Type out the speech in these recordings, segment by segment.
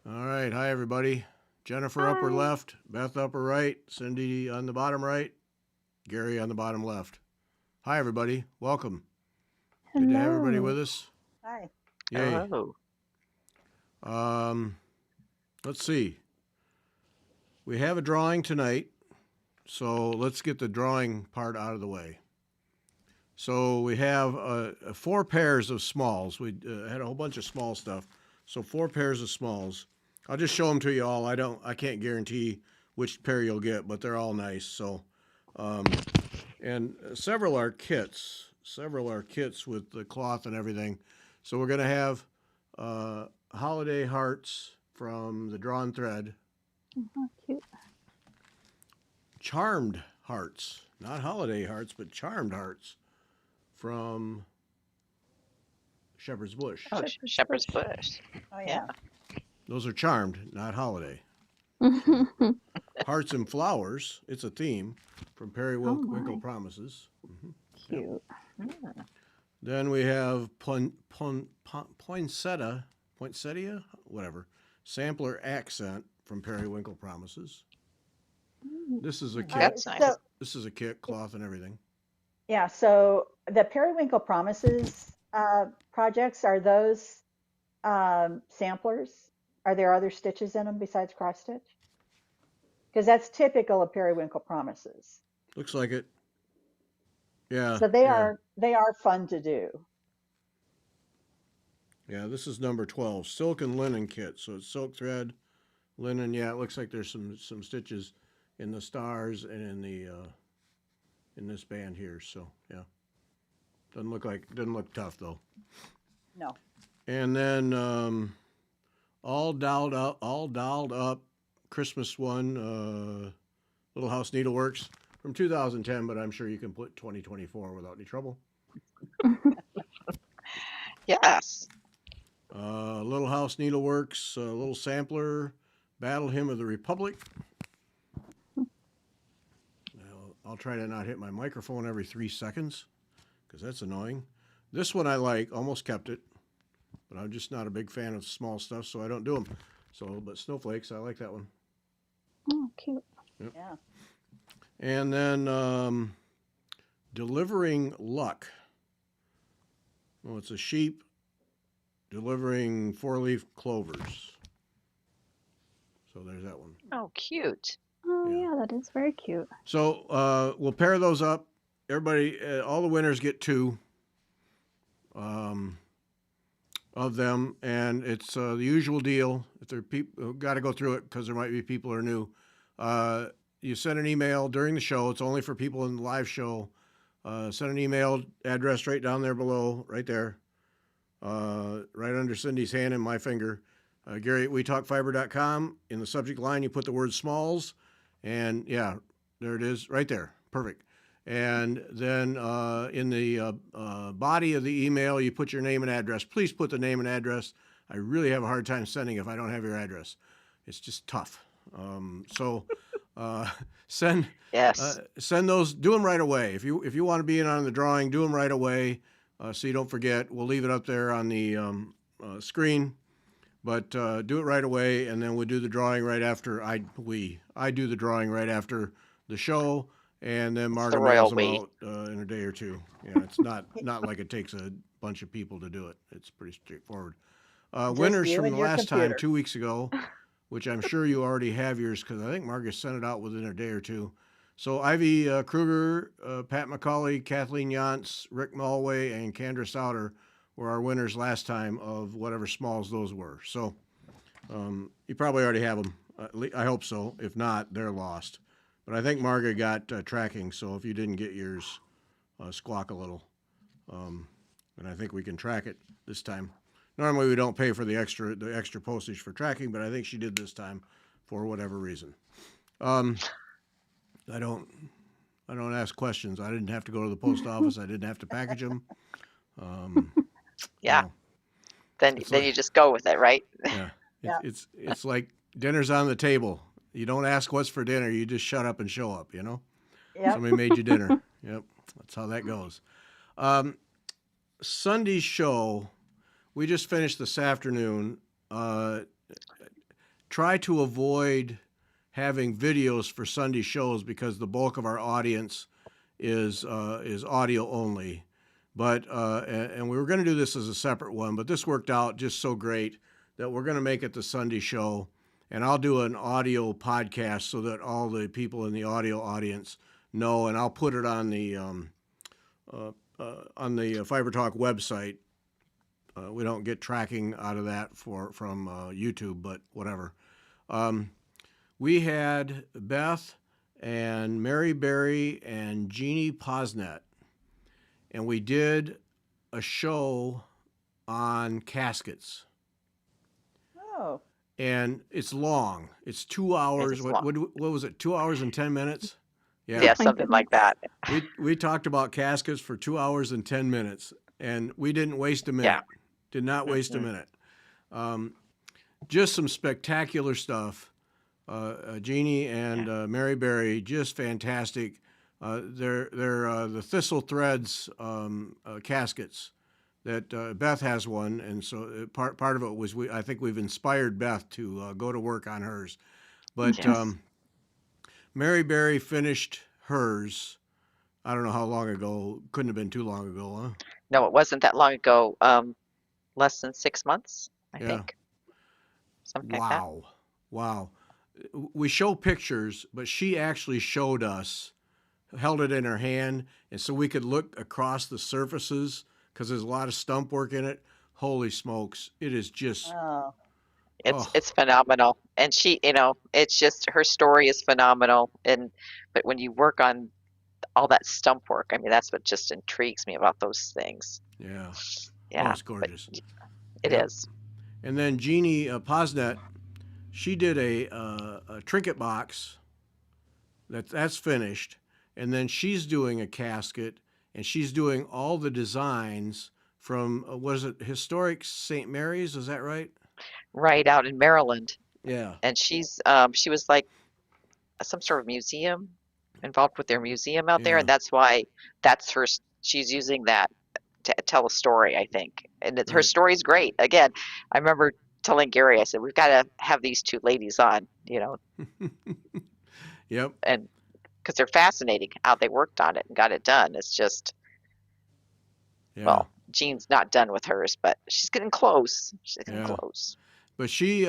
All right. Hi, everybody. Jennifer upper Hi. left, Beth upper right, Cindy on the bottom right, Gary on the bottom left. Hi, everybody. Welcome. Good to have everybody Hello. with us. Hi. Yay. Hello. Um, let's see. We have a drawing tonight, so let's get the drawing part out of the way. So we have 4 pairs of smalls. We had a whole bunch of small stuff. So 4 pairs of smalls. I'll just show them to you all. I can't guarantee which pair you'll get, but they're all nice. So, and several are kits. Several are kits with the cloth and everything. So we're gonna have holiday hearts from the drawn thread, Oh, cute. charmed hearts, not holiday hearts, but charmed hearts from Shepherd's Bush. Oh, Shepherd's Bush. Oh, yeah. Those are charmed, not holiday. Hearts and flowers, it's a theme from Periwinkle my. Promises. Cute. Mm. Then we have poinsettia, whatever, sampler accent from Periwinkle Promises. This is a kit. That's nice. So, This is a kit, cloth and everything. yeah, so the Periwinkle Promises projects, are those samplers? Are there other stitches in them besides cross stitch? Because that's typical of Periwinkle Promises. Looks like it. Yeah. So they are fun to do. Yeah, this is number 12, silk and linen kit. So it's silk thread, linen. Yeah, it looks like there's some stitches in the stars and in this band here. So yeah, doesn't look tough though. No. And then all dolled up Christmas one, Little House Needleworks from 2010, but I'm sure you can put 2024 without any trouble. Yes. Little House Needleworks, little sampler, Battle Hymn of the Republic. I'll try to not hit my microphone every 3 seconds because that's annoying. This one I like, almost kept it, but I'm just not a big fan of small stuff, so I don't do them. So, but snowflakes, I like that one. Oh, cute. Yep. Yeah. And then delivering luck. Well, it's a sheep delivering 4-leaf clovers. So there's that one. Oh, cute. Oh, Yeah. yeah, that is very cute. So we'll pair those up. Everybody, all the winners get 2 of them, and it's the usual deal. If there are people, got to go through it because there might be people who are new. You send an email during the show. It's only for people in the live show. Send an email address right down there below, right there, right under Cindy's hand and my finger. Gary at WeTalkFiber.com. In the subject line, you put the word smalls, and yeah, there it is, right there. Perfect. And then in the body of the email, you put your name and address. Please put the name and address. I really have a hard time sending if I don't have your address. It's just tough. So send Yes. send those. Do them right away. If you want to be in on the drawing, do them right away so you don't forget. We'll leave it up there on the screen. But do it right away, and then we'll do the drawing right after. I do the drawing right after the show, and then Margaret mails them out in a day or 2. Yeah, it's not like it takes a bunch of people to do it. It's pretty straightforward. Winners you from and the your last time, computer. 2 weeks ago, which I'm sure you already have yours because I think Margaret sent it out within a day or 2. So Ivy Kruger, Pat McCauley, Kathleen Yantz, Rick Mulway, and Kendra Souter were our winners last time of whatever smalls those were. So you probably already have them. I hope so. If not, they're lost. But I think Margaret got tracking. So if you didn't get yours, squawk a little. And I think we can track it this time. Normally we don't pay for the extra postage for tracking, but I think she did this time for whatever reason. I don't ask questions. I didn't have to go to the post office. I didn't have to package them. Yeah. No. Then It's then like- you just go with it, right? Yeah. Yeah. It's like dinner's on the table. You don't ask what's for dinner. You just shut up and show up, you know? Yep. Somebody made you dinner. Yep. That's how that goes. Sunday's show, we just finished this afternoon. try to avoid having videos for Sunday shows because the bulk of our audience is audio only. But and we were going to do this as a separate one, but this worked out just so great that we're going to make it the Sunday show, and I'll do an audio podcast so that all the people in the audio audience know, and I'll put it on the Fiber Talk website. We don't get tracking out of that from YouTube, but whatever. We had Beth and Mary Berry and Jeannie Posnet, and we did a show on caskets. Oh, And it's long. It's 2 hours. is What long. was it? 2 hours and 10 minutes? Yeah, Yeah. My something like that. We talked about caskets for 2 hours and 10 minutes, and we didn't waste a minute. Yeah. Did not waste a Mhm. minute. Just some spectacular stuff. Jeannie and Mary Berry, just fantastic. They're the Thistle Threads caskets that Beth has one, and so part of it was I think we've inspired Beth to go to work on hers. But Yes. Mary Berry finished hers. I don't know how long ago. Couldn't have been too long ago, huh? No, it wasn't that long ago. Less than 6 months, I Yeah. think. Something like that. Wow. Wow. We show pictures, but she actually showed us, held it in her hand, and so we could look across the surfaces because there's a lot of stump work in it. Holy smokes. It is just, oh, It's oh, it's phenomenal. And she, it's just her story is phenomenal. But when you work on all that stump work, I mean, that's what just intrigues me about those things. yeah. Oh, Yeah, it's gorgeous. it Yep. is. And then Jeannie Posnet, she did a trinket box that's finished, and then she's doing a casket, and she's doing all the designs from was it historic St. Mary's? Is that right? Right out in Maryland. Yeah, And she was like some sort of museum involved with their museum out there, yeah, and that's why that's her. She's using that to tell a story, I think. And her right. story's great. Again, I remember telling Gary, I said, we've got to have these two ladies on, Yep. and because they're fascinating how they worked on it and got it done. It's just, Yeah, well, Jean's not done with hers, but she's getting close. She's getting yeah. close. But she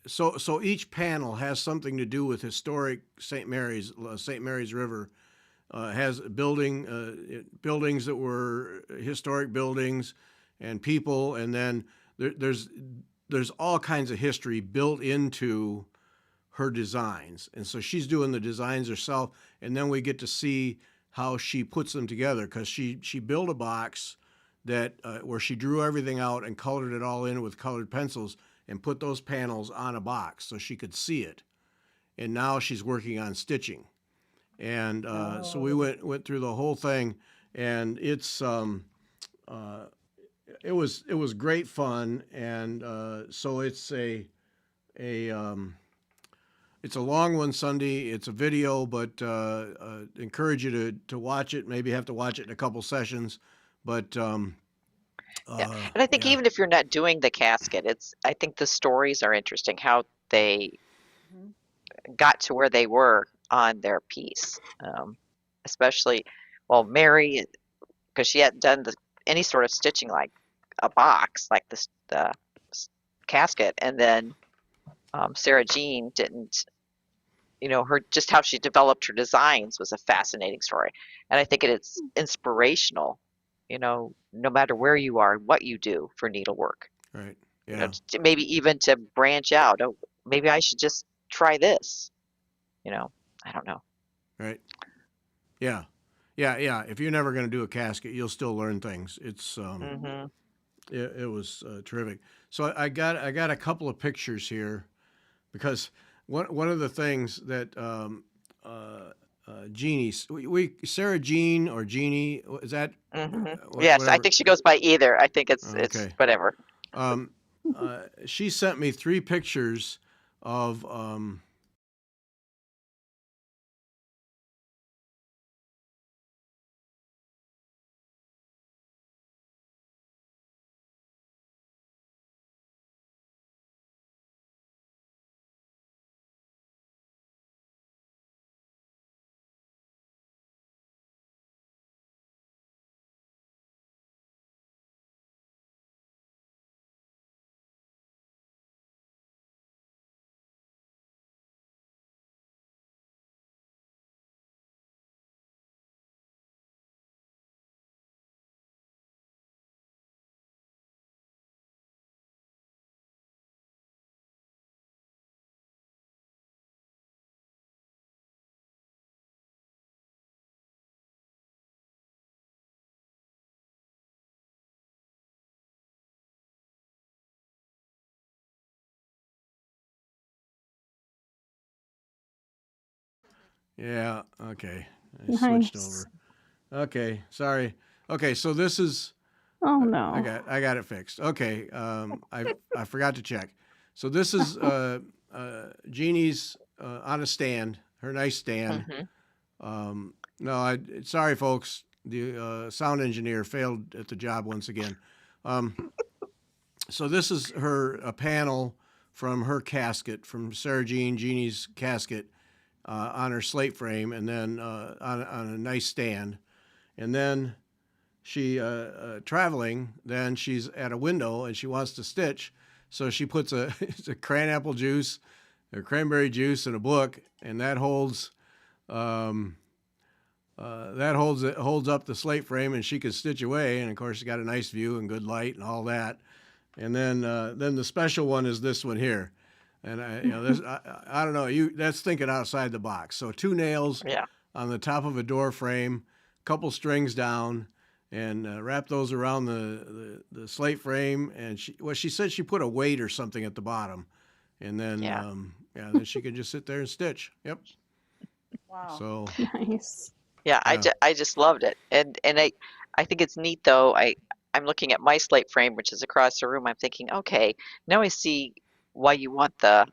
so each panel has something to do with historic St. Mary's River. Has buildings that were historic buildings and people, and then there's all kinds of history built into her designs, and so she's doing the designs herself, and then we get to see how she puts them together because she built a box that where she drew everything out and colored it all in with colored pencils and put those panels on a box so she could see it, and now she's working on stitching. And so we oh, went through the whole thing, and it was great fun. And so a it's a long one Sunday. It's a video, but encourage you to watch it. Maybe have to watch it in a couple sessions, but Yeah. And I think yeah, even if you're not doing the casket, I think the stories are interesting, how they mhm. got to where they were on their piece. Especially, well, Mary, because she hadn't done any sort of stitching like a box, like the casket, and then Sarah Jean didn't. Her just how she developed her designs was a fascinating story, and I think it's inspirational. No matter where you are, what you do for needlework. right, yeah, Maybe even to branch out. Oh, maybe I should just try this. I don't know. right, yeah, yeah. If you're never going to do a casket, you'll still learn things. Hmm. It was terrific. So I got a couple of pictures here because one of the things that Jeannie, we Sarah Jean or Jeannie, is that Hmm. Yes, I whatever? think she goes by either. I think it's Okay. whatever. Um, she sent me 3 pictures of Yeah. Okay. I switched Nice. over. Okay. Sorry. Okay. So this is. Oh I no. got it fixed. Okay. I forgot to check. So this is Jeannie's on a stand. Her nice stand. Hmm. No, sorry, folks. The sound engineer failed at the job once again. Um, so this is a panel from her casket, from Sarah Jeannie's casket, on her slate frame, and then on a nice stand. And then she traveling. Then she's at a window and she wants to stitch, so she puts it's a cranapple juice, or cranberry juice in a book, and that holds. Holds up the slate frame, and she can stitch away. And of course, she got a nice view and good light and all that. And then the special one is this one here. And I don't know, that's thinking outside the box. So 2 nails Yeah. on the top of a door frame, couple strings down, and wrap those around the slate frame. And she said she put a weight or something at the bottom, and then Yeah. then she could just sit there and stitch. Yep. Wow. So Nice. Yeah, yeah. I just loved it. And I think it's neat though. I'm looking at my slate frame, which is across the room. I'm thinking, okay, now I see why you want the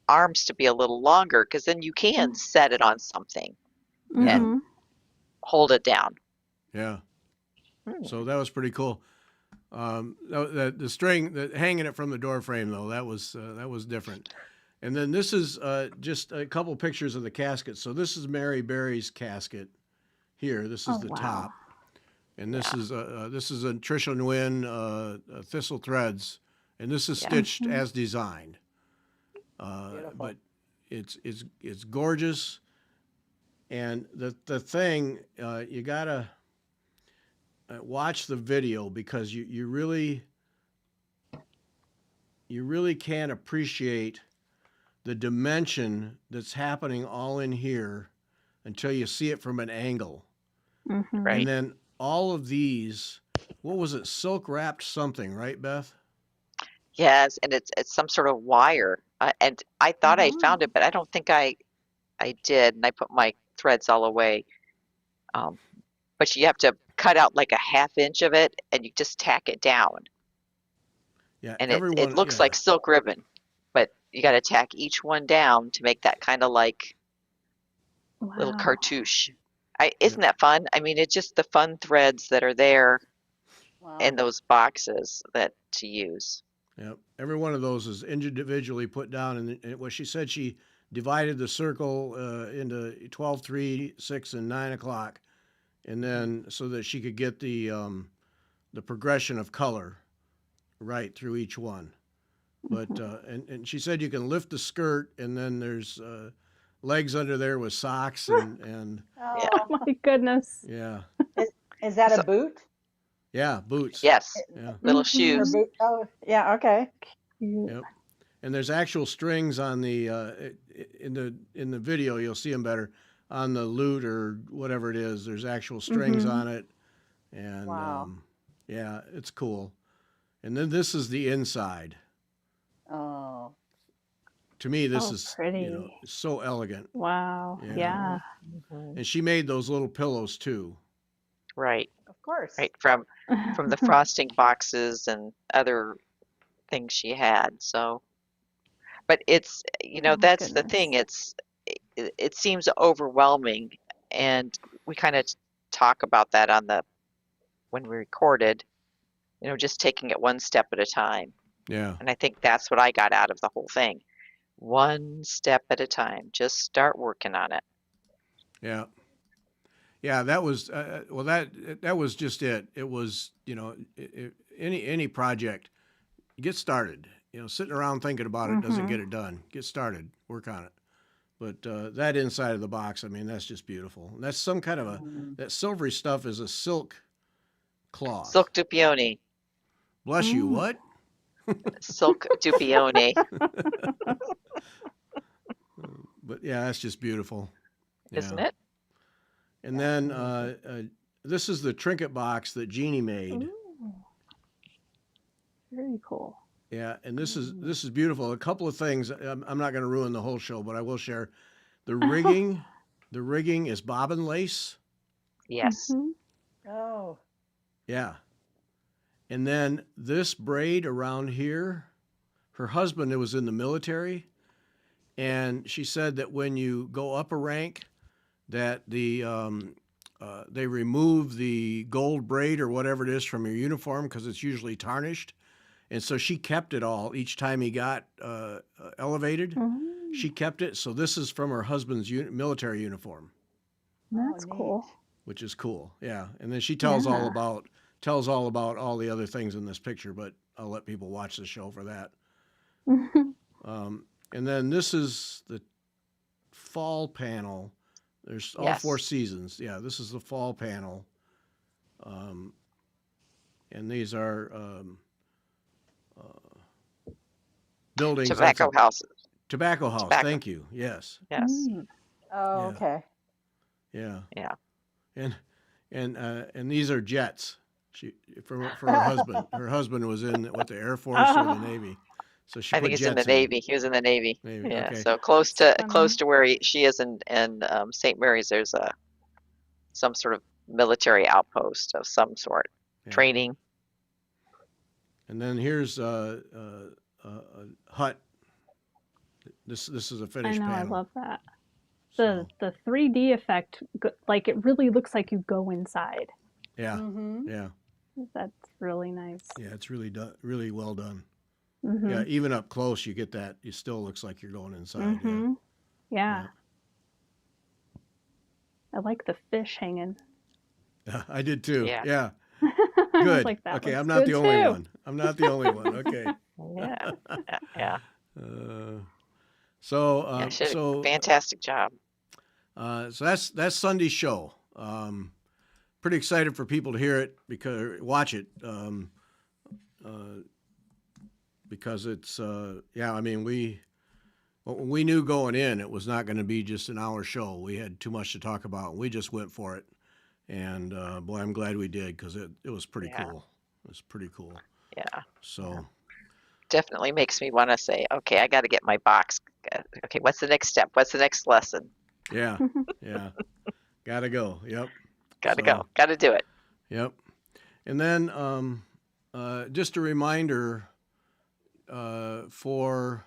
arms to be a little longer, because then you can set it on something Yeah. and hold it down. Yeah. Hmm. So that was pretty cool. The string, hanging it from the door frame, though, that was different. And then this is just a couple pictures of the casket. So this is Mary Berry's casket here. This is Oh, the wow. top, and this Yeah. is a Trisha Nguyen thistle threads, and this is Yeah. stitched as designed. Beautiful. But it's gorgeous, and the thing you gotta watch the video, because you really can't appreciate the dimension that's happening all in here until you see it from an angle. Right. And then all of these, what was it, silk wrapped something, right, Beth? Yes, and it's some sort of wire. And I thought I found it, but I don't think I did. And I put my threads all away. But you have to cut out like a ½ inch of it, and you just tack it down. Yeah, And it everyone. looks Yeah, like silk ribbon, but you got to tack each one down to make that kind of like little Wow. cartouche. Isn't that fun? I mean, it's just the fun threads that are there Wow. in those boxes that to use. yeah. Every one of those is individually put down, and what she said, she divided the circle into 12, 3, 6, and 9 o'clock, and then so that she could get the progression of color right through each one. But and she said you can lift the skirt, and then there's legs under there with socks and Yeah. Oh my goodness. yeah, Is that So- a boot? yeah, boots. Yes, Yeah. little Mhm. Or shoes. boot? Oh, yeah. Okay. Cute. Yep. And there's actual strings on the in the video. You'll see them better on the lute or whatever it is. There's actual strings Mhm. on it, and Wow. yeah, it's cool. And then this is the inside. Oh. To me, this Oh, is pretty. so elegant. Wow. Yeah. Yeah. Mhm. And she made those little pillows too. Right, Of course. right. From the frosting boxes and other things she had. So, but it's, Oh my that's the thing. goodness. It seems overwhelming, and we kind of talk about that when we recorded, just taking it one step at a time. Yeah. And I think that's what I got out of the whole thing. One step at a time. Just start working on it. Yeah. Yeah, that was well. That was just it. It was any project, get started. Sitting around thinking about it doesn't get it done. Get started, work on it. But that inside of the box, I mean, that's just beautiful. And that's some kind of that silvery stuff is a silk cloth. Silk Dupioni. Bless you. Mm. What? Silk Dupioni, But yeah, that's just beautiful. isn't Yeah. it? And then this is the trinket box that Jeannie made. Ooh. Very cool. Yeah, and this is beautiful. A couple of things. I'm not going to ruin the whole show, but I will share the rigging. the rigging is bobbin lace. Yes. Mhm. Oh, Yeah. And then this braid around here, her husband was in the military, and she said that when you go up a rank, that they remove the gold braid or whatever it is from your uniform because it's usually tarnished, and so she kept it all each time he got elevated. She Mm, kept it, so this is from her husband's military uniform, that's neat. cool. which is cool. Yeah, and then she tells all Yeah. about all the other things in this picture, but I'll let people watch the show for that. And then this is the fall panel. There's all four Yes. seasons. Yeah, this is the fall panel. And these are buildings. That's Tobacco a houses. tobacco house. Tobacco. Thank you. Yes. Yes. Mm. Oh, Yeah. okay. Yeah. Yeah. And these are jets. She for her husband. Her husband was in the Air Force or the Oh, Navy, so she I put think he's in the jets in. Navy. He was in the Navy. Navy. Yeah. Okay. So close that's to close funny. to where she is in St. Mary's. There's some sort of military outpost of some sort. Yeah. Training. And then here's a hut. This is a I finished know, I panel. love that. So, The 3D effect, like it really looks like you go inside. yeah, Mm-hmm. yeah, That's really nice. yeah. It's really done, really well done. Mhm. Yeah, even up close, you get that. It still looks like you're going inside. Mhm. Yeah. Yeah. I like the fish hanging. Yeah, I did too. Yeah. Yeah, I was good. like, that Okay, looks I'm not good the only too. one. I'm not the only one. Okay. Yeah. Yeah. Uh, Yeah. She did a so fantastic job. that's Sunday's show. Pretty excited for people to hear it watch it because it's yeah. I mean we knew going in it was not going to be just an hour show. We had too much to talk about. We just went for it, and boy, I'm glad we did because it was pretty Yeah. cool. It was pretty cool. Yeah. So Definitely makes me want to say, okay, I got to get my box. Okay, what's the next step? What's the next lesson? yeah, yeah, gotta go. Yep. Got to So, go. Got to do it. Yep. And then just a reminder for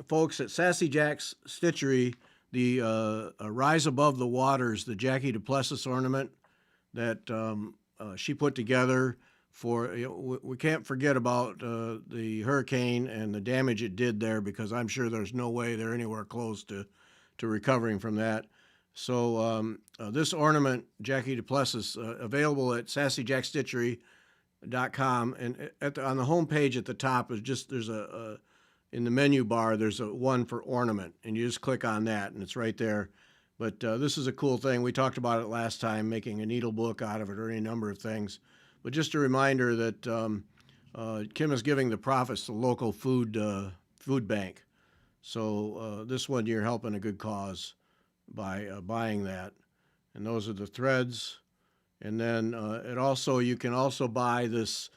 folks at Sassy Jack's Stitchery, the Rise Above the Waters, the Jackie Duplessis ornament that she put together for, we can't forget about the hurricane and the damage it did there because I'm sure there's no way they're anywhere close to recovering from that. So this ornament, Jackie Duplessis, available at sassyjackstitchery.com, and on the home page at the top is there's in the menu bar there's a one for ornament, and you just click on that and it's right there. But this is a cool thing. We talked about it last time, making a needle book out of it or any number of things. But just a reminder that Kim is giving the profits to local food bank. So this one you're helping a good cause by buying that. And those are the threads. And then you can also buy this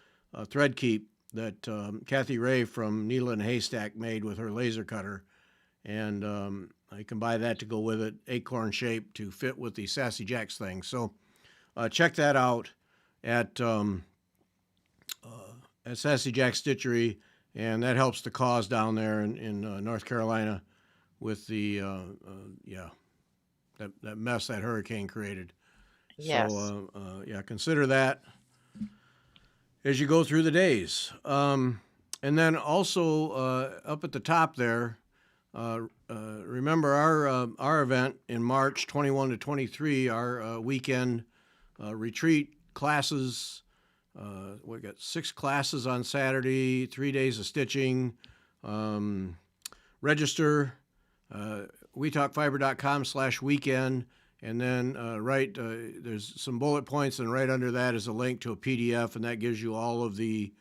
thread keep that Kathy Ray from Needle and Haystack made with her laser cutter. And you can buy that to go with it, acorn shape to fit with the Sassy Jacks thing. So check that out at Sassy Jack Stitchery, and that helps the cause down there in North Carolina with the that mess that hurricane created. Yes. So yeah, consider that as you go through the days. And then also up at the top there, remember our event in March 21 to 23, our weekend retreat classes. We got 6 classes on Saturday, 3 days of stitching. Register, wetalkfiber.com/weekend. And then there's some bullet points, and right under that is a link to a PDF, and that gives you all of the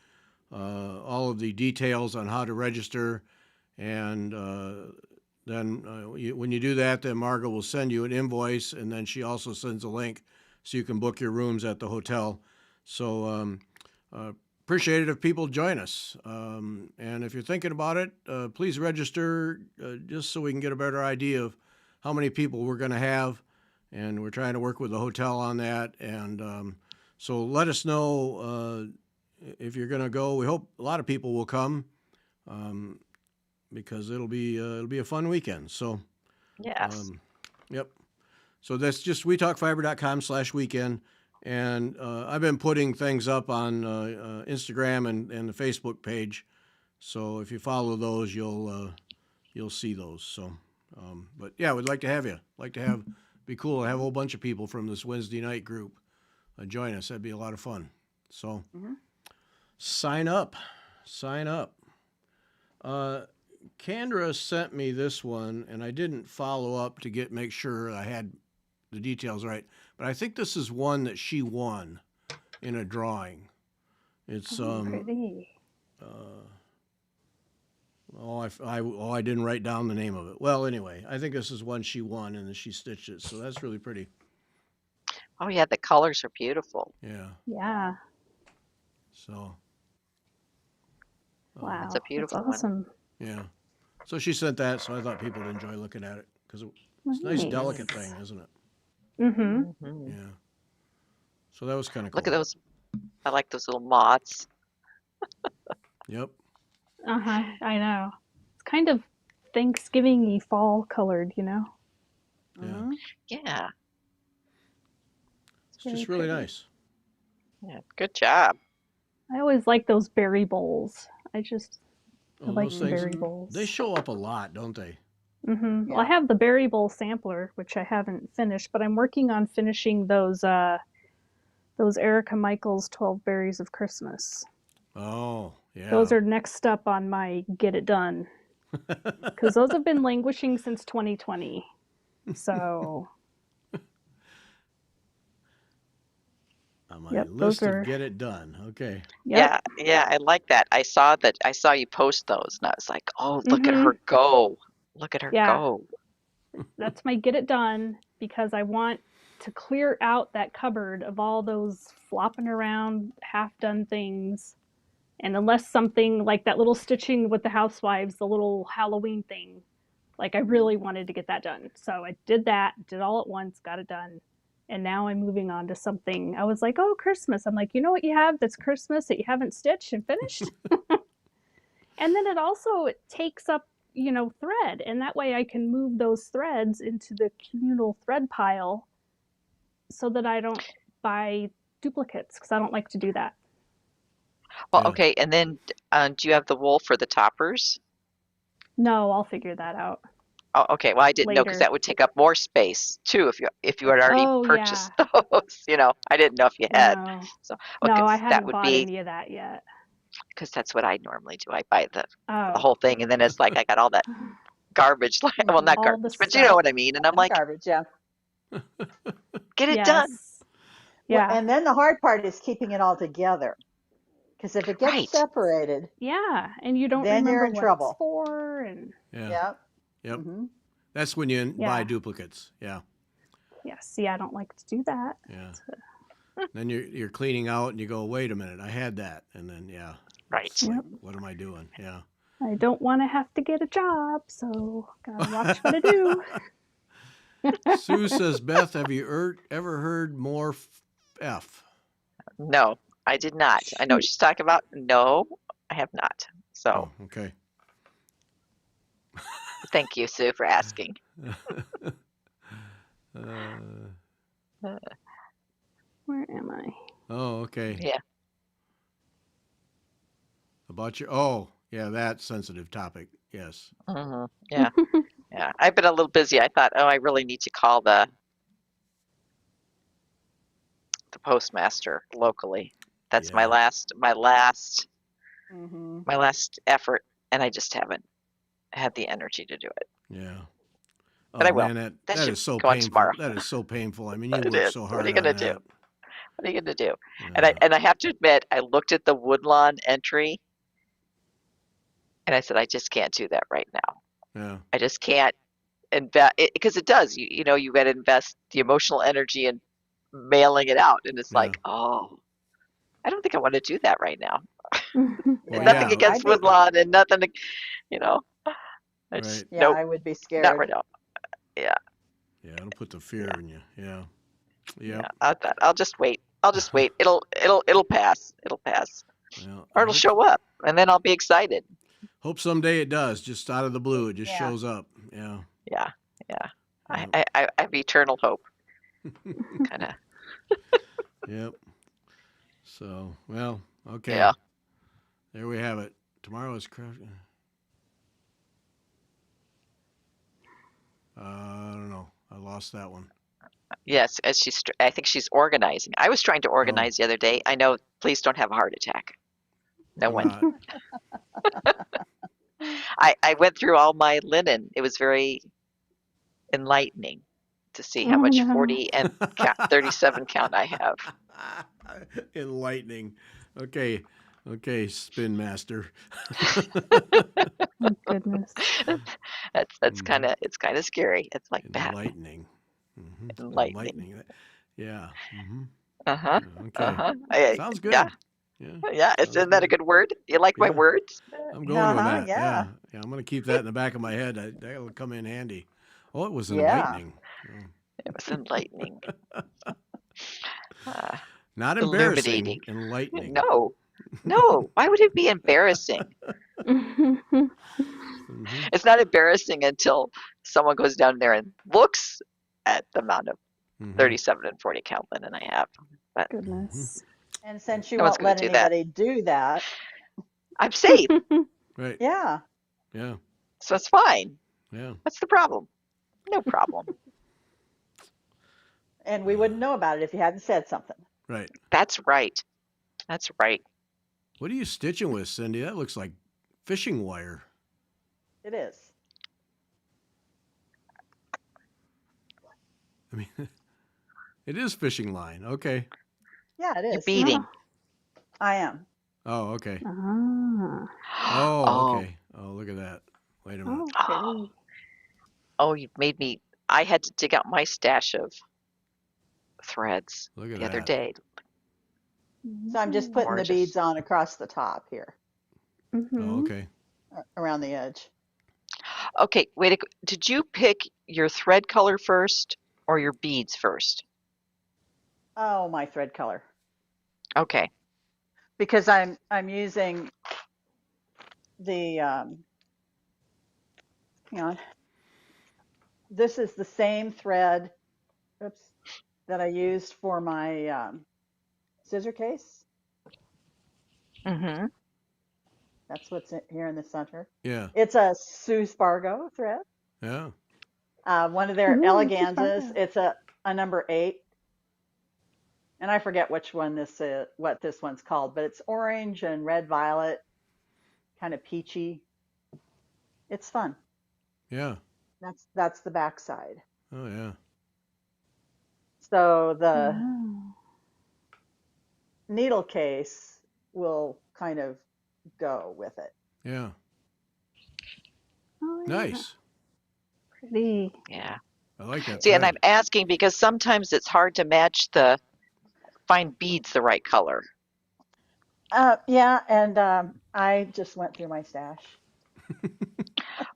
details on how to register. And then when you do that, then Margot will send you an invoice, and then she also sends a link so you can book your rooms at the hotel. So appreciate it if people join us. And if you're thinking about it, please register just so we can get a better idea of how many people we're going to have, and we're trying to work with the hotel on that. And so let us know if you're going to go. We hope a lot of people will come because it'll be a fun weekend. So Yes. yep. So that's just wetalkfiber.com/weekend. And I've been putting things up on Instagram and the Facebook page. So if you follow those, you'll see those. So, but yeah, we'd like to have you. Be cool to have a whole bunch of people from this Wednesday night group join us. That'd be a lot of fun. So, sign up. Kendra sent me this one, and I didn't follow up to make sure I had the details right. But I think this is one that she won in a drawing. It's Pretty. I didn't write down the name of it. Well, anyway, I think this is one she won, and then she stitched it. So that's really pretty. Oh yeah, the colors are beautiful. Yeah. Yeah. So. Wow. That's a beautiful one. awesome. Yeah. So she sent that, so I thought people would enjoy looking at it because it's a nice, delicate thing, isn't it? Mm-hmm. Mhm. Yeah. So that was kind of cool. Look at those. I like those little moths. Yep. Uh-huh. I know. It's kind of Thanksgiving-y fall colored, you know? Yeah. Yeah. It's very just really pretty. nice. Yeah. Good job. I always like those berry bowls. I Oh, like those the things, berry bowls. they show up a lot, don't they? Mm-hmm. Well, I Yeah. have the berry bowl sampler, which I haven't finished, but I'm working on finishing those Erica Michaels 12 Berries of Christmas. Oh, yeah. Those are next up on my get it done. Because those have been languishing since 2020. So, on my yep, list those of are, get it done. Okay. yep. Yeah. I like that. I saw you post those, and I was like, oh, look at Mm-hmm. her go. Look at her Yeah. go. That's my get it done because I want to clear out that cupboard of all those flopping around half done things. And unless something like that little stitching with the housewives, the little Halloween thing, like I really wanted to get that done. So I did all at once, got it done. And now I'm moving on to something. I was like, oh, Christmas. I'm like, you know what you have that's Christmas that you haven't stitched and finished? And then it takes up, thread. And that way I can move those threads into the communal thread pile so that I don't buy duplicates because I don't like to do that. Well, Yeah. okay. And then, do you have the wool for the toppers? No, I'll figure that out Oh, okay. Well, I didn't know because later. that would take up more space too if you had already Oh, purchased yeah. those. I didn't know if you had. No. So, No, okay, I that haven't would bought be any of that yet. because that's what I normally do. I buy the Oh. whole thing, and then it's like I got all that garbage. Well, not All the garbage, but you know stuff. what I mean. And I'm like, Garbage, yeah. get it done. Yes. Well, Yeah. and then the hard part is keeping it all together. Because if it gets Right. separated, Yeah. And you don't then you're remember in what trouble. it's for. And Yeah. Yep. Yep. hmm That's when you buy Yeah. duplicates. Yeah. yeah, see, I don't like to do that. Yeah. Then you're cleaning out and you go, wait a minute, I had that. And then, yeah. Right. It's like, Yep. what am I doing? Yeah. I don't want to have to get a job, so gotta watch what I do. Sue says, Beth, have you ever heard more F? No, I did not. I know what she's talking about. No, I have not. So Oh, okay. thank you, Sue, for asking. Where am I? Oh, okay. Yeah. About that sensitive topic. Yes. Yeah. Yeah. I've been a little busy. I thought, oh, I really need to call the postmaster locally. That's my Yeah. last hmm effort, and I just haven't had the energy to do it. Yeah. Oh, But I will. man, That that should is so go on painful. tomorrow. That is so painful. I mean, you It work is. so What hard are you on gonna that. do? What are you gonna do? Yeah. And I have to admit, I looked at the Woodlawn entry, and I said, I just can't do that right now. Yeah. I just can't invest because it does. You got to invest the emotional energy in mailing it out, and it's Yeah. like, oh, I don't think I want to do that right now. Well, Nothing yeah. against Woodlawn, and nothing, you know. I just Right. Yeah, nope, I would be not scared. right now. Yeah. Yeah, it'll put the fear in you. Yeah. Yeah, Yep. I'll just wait. I'll just wait. It'll pass. It'll pass, Well, or it'll show up, and then I'll be excited. hope someday it does. Just out of the blue, it just Yeah. shows up. Yeah. Yeah, yeah. Yep. I have eternal hope. Kind of. Yep. So, well, okay. Yeah. There we have it. Tomorrow is craft. I don't know. I lost that one. Yes, as I think she's organizing. I was trying to organize the other day. I know. Please don't have a heart attack. No I'm one. not. I went through all my linen. It was very enlightening to see how Oh, much no. 40 and 37 count I have. Enlightening. Okay. Okay, Spin Master. Oh, goodness. That's kind of it's kind of scary. It's like that. Enlightening. Enlightening. Yeah. Uh-huh. Okay. Uh-huh. Sounds good. Yeah. Yeah. Yeah. Isn't that a good word? You like my Yeah. words? I'm going with Uh-huh, that. yeah. Yeah. I'm going to keep that in the back of my head. That'll come in handy. Oh, it was Yeah. enlightening. It was enlightening. Uh, Not embarrassing. illuminating. Enlightening. No. No. Why would it be embarrassing? Mhm. It's not embarrassing until someone goes down there and looks at the amount of Mhm. 37 and 40 count linen I have. But Goodness. And since you No one's won't gonna let do that. anybody do that, I'm safe, Right. yeah. Yeah. so it's fine. Yeah. What's the problem? No problem. And we wouldn't know about it if you hadn't said something. Right. That's right. That's right. What are you stitching with, Cindy? That looks like fishing wire. It is. I mean, it is fishing line. Okay. Yeah, it You're is. beading. I am. Oh, okay. Ah. Oh, Oh, okay. Oh, look at that. Wait a minute. Oh, pretty. oh, you've made me. I had to dig out my stash of threads Look at the other that. day. So I'm just putting the Gorgeous. beads on across the top here, Oh, Mm-hmm. okay. around the edge. Okay, wait. Did you pick your thread color first or your beads first? Oh, my thread color. Okay. Because I'm using the hang on. This is the same thread, oops, that I used for my scissor case. Mm-hmm. That's what's here in the center. Yeah. It's a Sue Spargo thread. Yeah. One of their Ooh, eleganzas. Spargo. It's a number 8, and I forget which one what this one's called, but it's orange and red violet, kind of peachy. It's fun. Yeah. That's the back side. Oh, yeah. So the Oh. needle case will kind of go with it. Yeah. Oh, yeah. Nice. Pretty. Yeah. I like that. See, and thread. I'm asking because sometimes it's hard to match find beads the right color. Yeah, and I just went through my stash.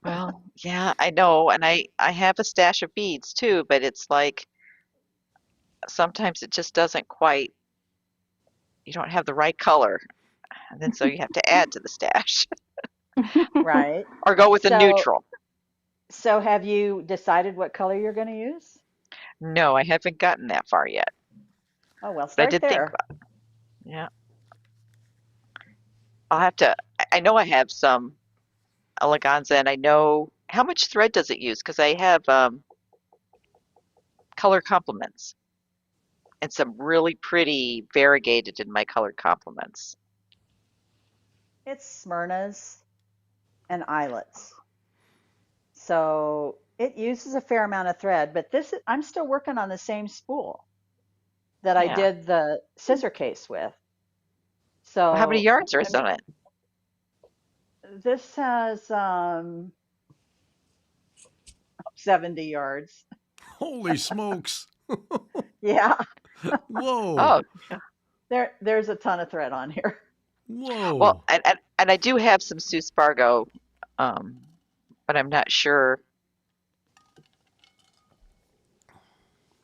Well, yeah, I know, and I have a stash of beads too, but it's like sometimes it just doesn't quite. You don't have the right color, and then so you have to add to the stash Right. or go with a So, neutral. so have you decided what color you're going to use? No, I haven't gotten that far yet, Oh, well, but I start did think there. about it. Yeah, I'll have to. I know I have some eleganza, and I know how much thread does it use because I have color complements and some really pretty variegated in my colored complements. It's Smyrna's and eyelets. So it uses a fair amount of thread, but I'm still working on the same spool that I Yeah. did the scissor case with. Well, how many So yards are on it? this has 70 yards. Holy smokes. Yeah, Whoa. Oh, there's a ton of thread on here. Whoa. well, and I do have some Sue Spargo, but I'm not sure.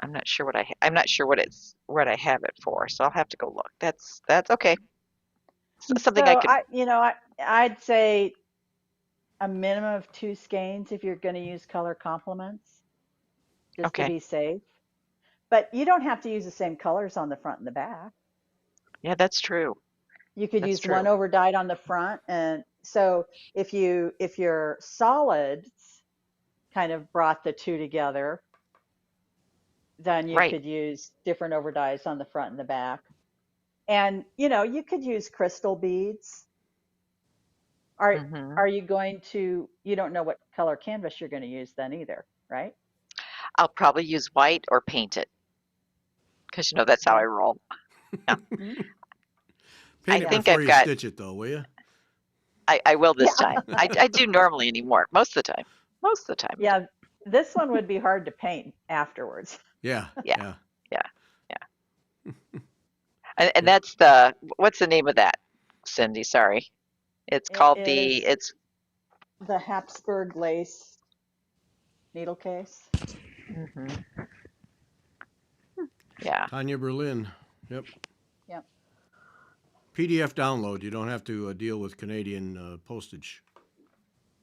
I'm not sure I'm not sure what I have it for, so I'll have to go look. That's okay. Something I So could. I'd say a minimum of 2 skeins if you're going to use color complements, just to Okay. be safe. But you don't have to use the same colors on the front and the back. Yeah, that's true. You could That's use one true. overdyed on the front, and so if your solids kind of brought the two together, then you Right. could use different overdyes on the front and the back. And you could use crystal beads. Are Hmm. are you going to, you don't know what color canvas you're going to use then either, right? I'll probably use white or paint it because that's how I Okay. roll. Yeah. Mhm. I Paint it Yeah. think before I've you got. stitch it, though, will you? I will this Yeah. time. I do normally anymore. Most of the time. Most of the time I do. Yeah. This one would be hard to paint afterwards. Yeah, Yeah. yeah, Yeah. And yep. that's what's the name of that, Cindy? Sorry. It's It called is it's the Habsburg lace needle case. hmm yeah. Tanya Berlin. Yep. Yep. PDF download. You don't have to deal with Canadian postage.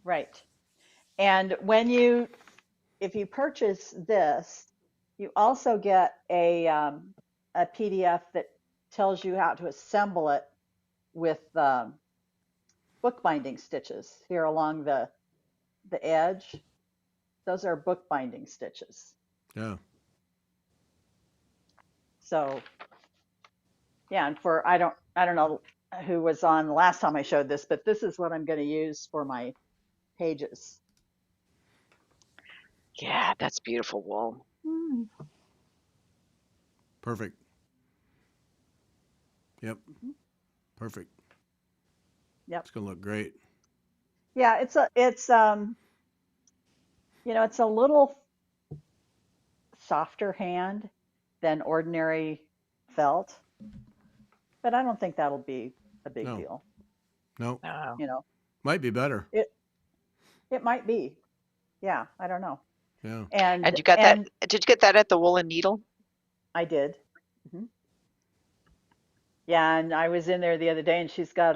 Right. And if you purchase this, you also get a PDF that tells you how to assemble it with bookbinding stitches here along the edge. Those are bookbinding stitches. Yeah. So yeah, and I don't know who was on the last time I showed this, but this is what I'm going to use for my pages. Yeah, that's beautiful wool. Mm. Perfect. Yep. Perfect. Yep. It's gonna look great. Yeah, it's it's a little softer hand than ordinary felt, but I don't think that'll be a big No. deal. No. Oh. You know, Might be better. it it might be. Yeah, I don't know. Yeah. And And you got that? and Did you get that at the Woolen Needle? I did. Mhm. Yeah, and I was in there the other day, and she's got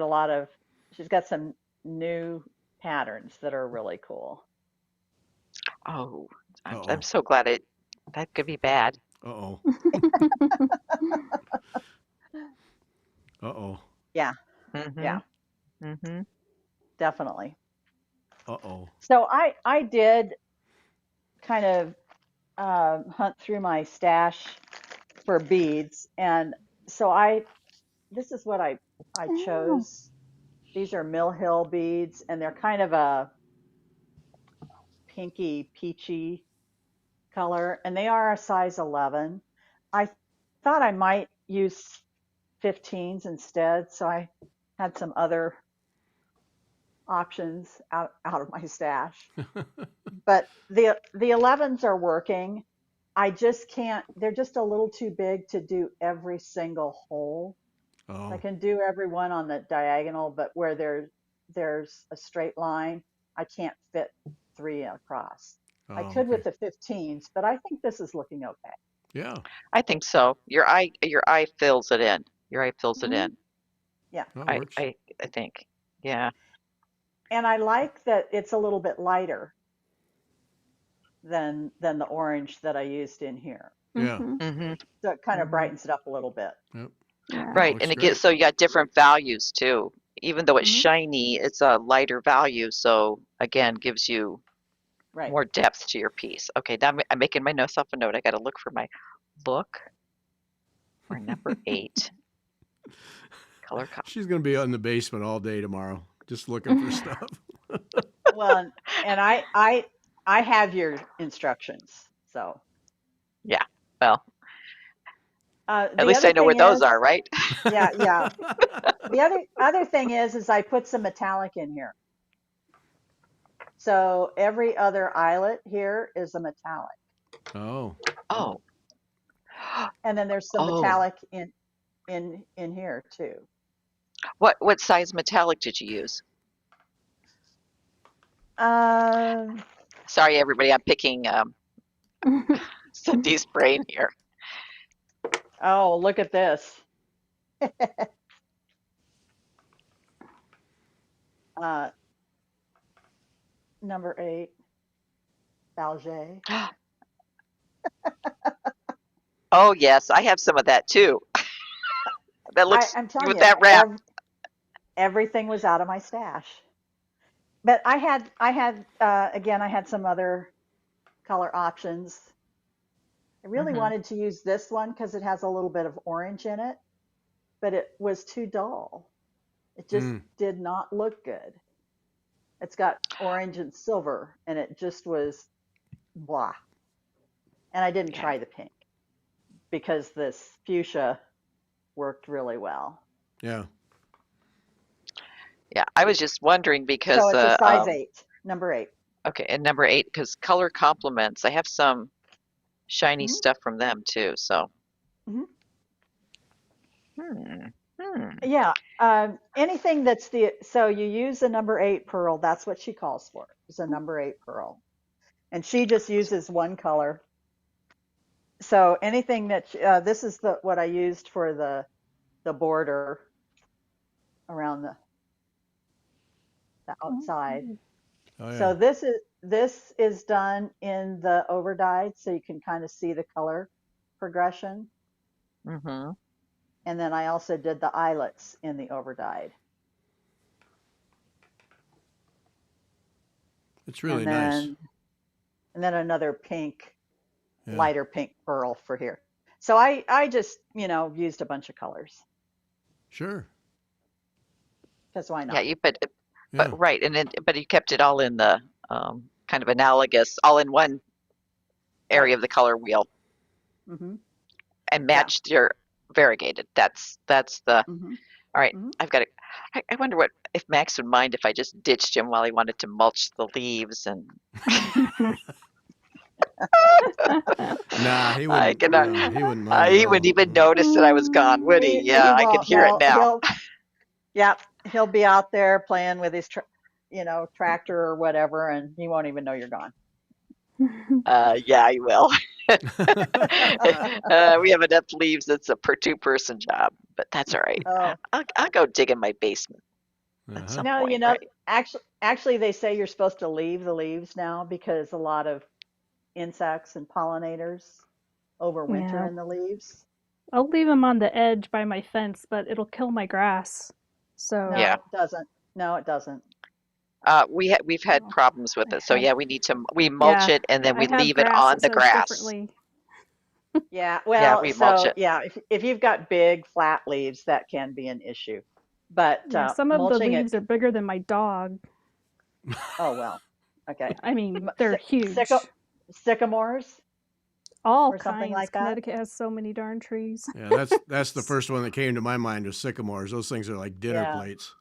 some new patterns that are really cool. Oh, Uh I'm oh. so glad that could be bad. Uh oh. Uh oh. Yeah, Mm-hmm. yeah, Mm-hmm. definitely. Uh oh. So I did kind of hunt through my stash for beads, and so this is what I Oh. chose. These are Mill Hill beads, and they're kind of a pinky peachy color, and they are a size 11. I thought I might use 15s instead, so I had some other options out of my stash. But the 11s are working. I just can't, they're just a little too big to do every single hole. I Oh. can do every one on the diagonal, but where there's a straight line, I can't fit 3 across. I Oh. could Okay. with the 15s, but I think this is looking okay. Yeah. I think so. Your eye fills it in. Your eye fills it Hmm. in. Yeah. That I works. I I think. Yeah. And I like that it's a little bit lighter than the orange that I used in here. Yeah. Mhm. Mm-hmm. So it kind of Mm-hmm. brightens it up a little bit. Yep. Yeah. That Right, looks and it gets great. so you got different values too. Even though it's Hmm. shiny, it's a lighter value, so again, gives you Right. more depth to your piece. Okay, now I'm making myself a note. I got to look for number 8, color She's gonna be in the basement all day tomorrow, just looking for stuff. Well, and I have your instructions. So Yeah, well, at the least I other know where thing those is, are, right? yeah. The other thing is I put some metallic in here. So every other eyelet here is a metallic, Oh. Oh, and then there's some oh. metallic in here too. What size metallic did you use? Um, Sorry, everybody, I'm picking Cindy's brain here. Oh, look at this. Uh, number 8, Balget. Oh yes, I have some of that too. That looks I'm telling with you, that wrap. everything was out of my stash. But again, I had some other color options. I really Hmm. wanted to use this one because it has a little bit of orange in it, but it was too dull. It just Mm. did not look good. It's got orange and silver, and it just was blah. And I didn't Yeah, try the pink because this fuchsia worked really well. Yeah. yeah. I was just wondering So because it's a size 8, number 8. okay, and number 8 because color complements. I have some shiny Hmm. stuff from them too. So Hmm. hmm, hmm. Yeah. Anything so you use a number 8 pearl. That's what she calls for. Is a number 8 pearl, and she just uses one color. So anything this is what I used for the border around the outside. Oh yeah. So this is done in the overdyed, so you can kind of see the color progression. Mm-hmm. And then I also did the eyelets in the overdyed. It's really And nice. then another pink, Yeah. lighter pink pearl for here. So I just, used a bunch of colors Sure. because why Yeah, not? you Yeah. but right, and then but you kept it all in the kind of analogous, all in one Right. area of the color wheel, Hmm. and Yeah. matched your variegated. That's the Hmm. all right. Hmm. I've got it. I wonder what if Max would mind if I just ditched him while he wanted to mulch the leaves and Nah, he I wouldn't. cannot. No, he wouldn't mind at He wouldn't all. even Mm. notice that I was gone, would he? Yeah, He I can won't. hear it No, now. yeah, he'll be out there playing with his, tractor or whatever, and he won't even know you're gone. Yeah, he will. We have enough leaves. It's a per two-person job, but that's all right. Oh, I'll go dig in my basement at Uh-huh. some no, point, right? actually, they say you're supposed to leave the leaves now because a lot of insects and pollinators overwinter Yeah. in the leaves. I'll leave them on the edge by my fence, but it'll kill my grass. No, So, Yeah. it doesn't. No, it doesn't. We've had oh, problems with I it. So have, yeah, we mulch yeah, it and then I we have leave it grass on that the says grass. differently. Yeah, Yeah, well, we mulch so it. yeah, if you've got big flat leaves, that can be an issue. But Yeah, some of the mulching it, leaves are bigger than my dog. oh well, okay. I mean, they're Sycamore, huge. sycamores All or something kinds. like that. Connecticut has so many darn trees. Yeah, that's the first one that came to my mind was sycamores. Those things are like dinner Yeah, plates.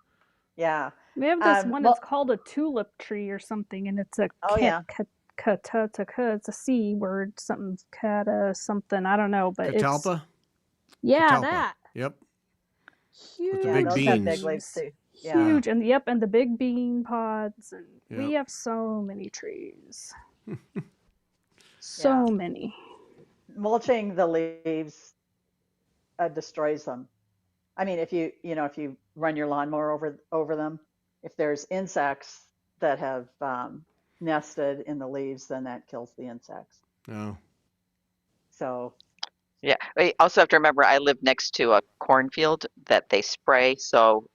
yeah. We have this one, it's Well, called a tulip tree or something, and it's a oh yeah. it's a C word, something cata something, I don't know, but it's, Catalpa? yeah, Catalpa. that. Yep. With the Yeah, big Huge those have big beans. leaves leaves. too. Yeah, Yeah. Huge. And yep, and the big bean pods. And we Yep. have so many trees. yeah. So many. Mulching the leaves destroys them. I mean, if you run your lawnmower over them, if there's insects that have nested in the leaves, then that kills the insects. No. So, Yeah. I also have to remember I live next to a cornfield that they spray, so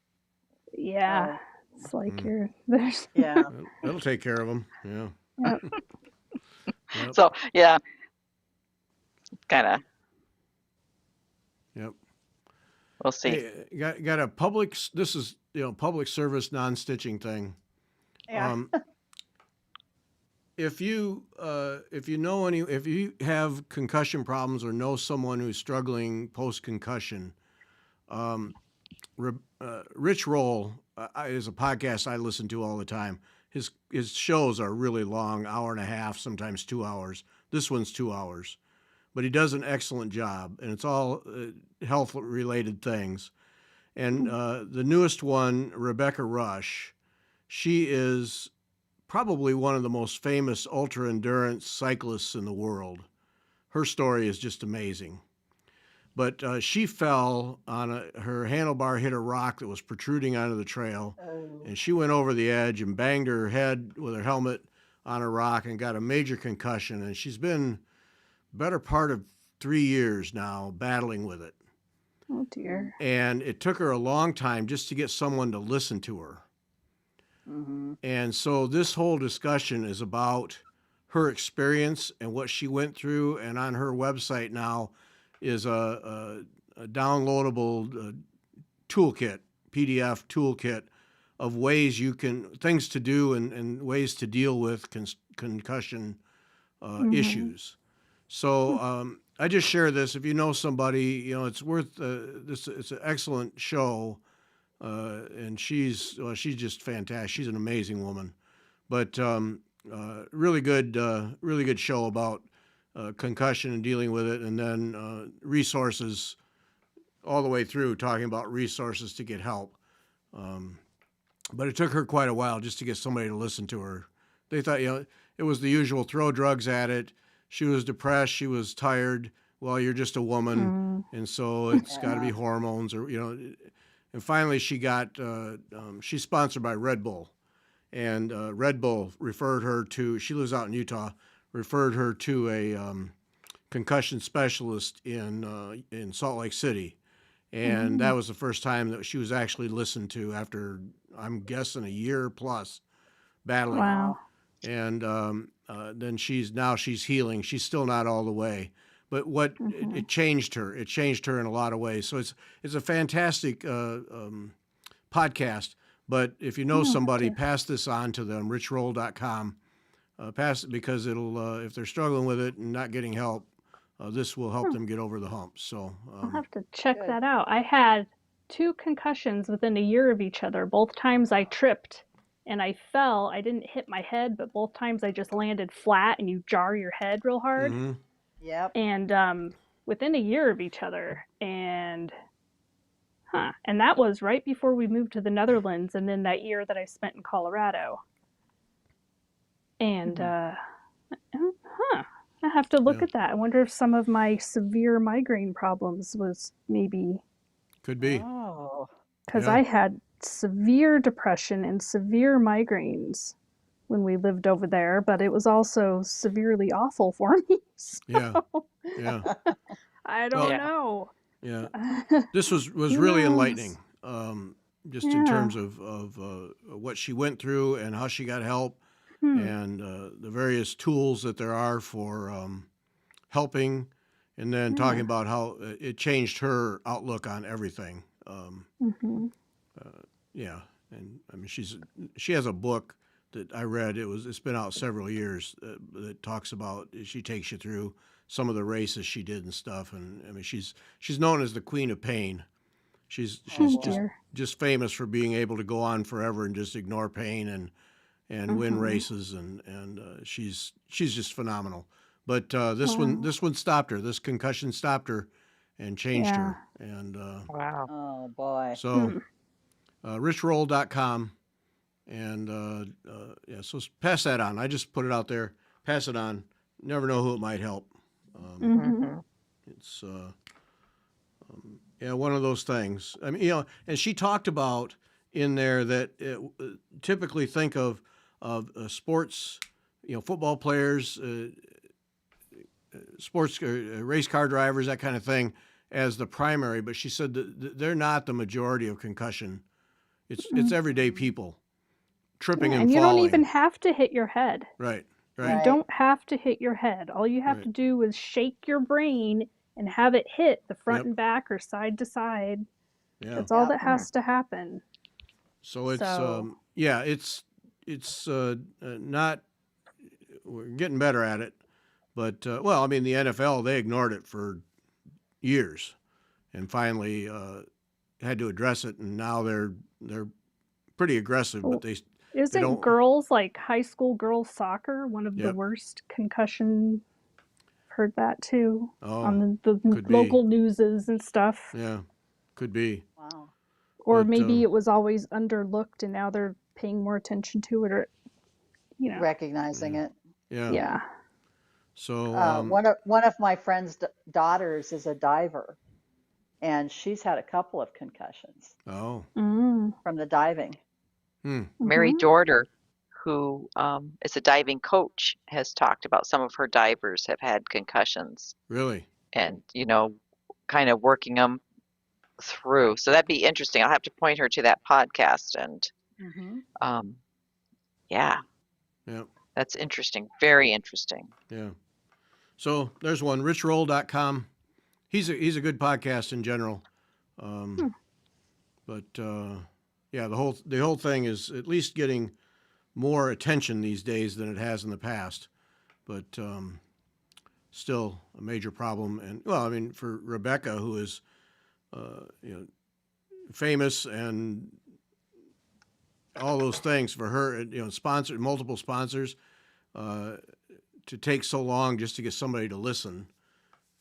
Yeah. oh, It's like Mm. there's, yeah, That'll take care of them. Yeah. yep. Yep. so yeah, kind of Yep. we'll see. Hey, got a this is, public service non-stitching thing. yeah. Um, if you if you have concussion problems or know someone who's struggling post concussion, um, Rich Roll is a podcast I listen to all the time. His shows are really long, hour and a half, sometimes 2 hours. This one's 2 hours, but he does an excellent job, and it's all health related things. And the newest one, Rebecca Rush, she is probably one of the most famous ultra endurance cyclists in the world. her story is just amazing. But she fell on her handlebar hit a rock that was protruding onto the trail, Oh. and she went over the edge and banged her head with her helmet on a rock and got a major concussion. And she's been better part of 3 years now battling with it. Oh dear. And it took her a long time just to get someone to listen to her. Mm-hmm. And so this whole discussion is about her experience and what she went through. And on her website now is a downloadable toolkit, PDF toolkit of ways things to do and ways to deal with concussion issues. So I just share this. If you know somebody, it's worth this. It's an excellent show. And she's just fantastic. She's an amazing woman, but really good show about concussion and dealing with it, and then resources all the way through, talking about resources to get help. But it took her quite a while just to get somebody to listen to her. They thought, it was the usual throw drugs at it. She was depressed. She was tired. Well, you're just a woman, and so it's got to be hormones, or And finally, she got, she's sponsored by Red Bull. And Red Bull referred her to, she lives out in Utah, referred her to a concussion specialist in Salt Lake City. And that was the first time that she was actually listened to after, I'm guessing, a year plus battling. Wow. And then she's healing. She's still not all the way. But it changed her. It changed her in a lot of ways. So it's a fantastic podcast. But if you know somebody, pass this on to them, richroll.com. Pass it, because it'll if they're struggling with it and not getting help, this will help them get over the hump. So I'll have to check that out. I had 2 concussions within a year of each other. Both times I tripped and I fell. I didn't hit my head, but both times I just landed flat, and you jar your head real hard. Mm-hmm. Yep. And within a year of each other. And that was right before we moved to the Netherlands, and then that year that I spent in Colorado. And I have to look at that. I wonder if some of my severe migraine problems was maybe, Could be. Oh. because Yeah. I had severe depression and severe migraines when we lived over there, but it was also severely awful for me. So Yeah. I don't Yeah. know. Yeah. This was Who really knows? enlightening. Just in Yeah. terms of what she went through and how she got help, and the various tools that there are for helping, and then talking about how it changed her outlook on everything. Yeah, and I mean, she has a book that I read. It's been out several years that talks about, she takes you through some of the races she did and stuff. And I mean, she's known as the Queen of Pain. She's dear. just famous for being able to go on forever and just ignore pain and win races, and she's just phenomenal. But this one stopped her. This concussion stopped her and changed her. And Wow. Oh boy. so richroll.com, and so pass that on. I just put it out there. Pass it on. Never know who it might help. It's one of those things. I mean, and she talked about in there that typically think of sports, football players, sports race car drivers, that kind of thing, as the primary. But she said that they're not the majority of concussion. It's everyday people tripping and you falling. don't even have to hit your head. Right. You don't have to hit your head. All you have to do is shake your brain and have it hit the front and back or side to side. Yeah. That's all that has to happen. So it's it's not. We're getting better at it, but I mean, the NFL, they ignored it for years, and finally had to address it, and now they're pretty aggressive, but they Isn't don't- girls, like high school girls soccer, one of the Yep. worst concussion? Heard that too Oh, on the could be. local newses and stuff. yeah, could be. Wow. Or But, maybe it was always underlooked and now they're paying more attention to it, or Recognizing it. Yeah. yeah. So One of my friend's daughters is a diver, and she's had a couple of concussions oh, Mm. from the diving. Mary Mhm. Dorter, who is a diving coach, has talked about some of her divers have had concussions really? and, kind of working them through. So that'd be interesting. I'll have to point her to that podcast. And Hmm. um, yeah, Yeah, that's interesting. Very interesting. yeah. So there's one, richroll.com. He's a good podcast in general. Hmm. But yeah, the whole thing is at least getting more attention these days than it has in the past. But still a major problem. And well, I mean, for Rebecca, who is famous and all those things, for her, sponsored multiple sponsors, uh, to take so long just to get somebody to listen,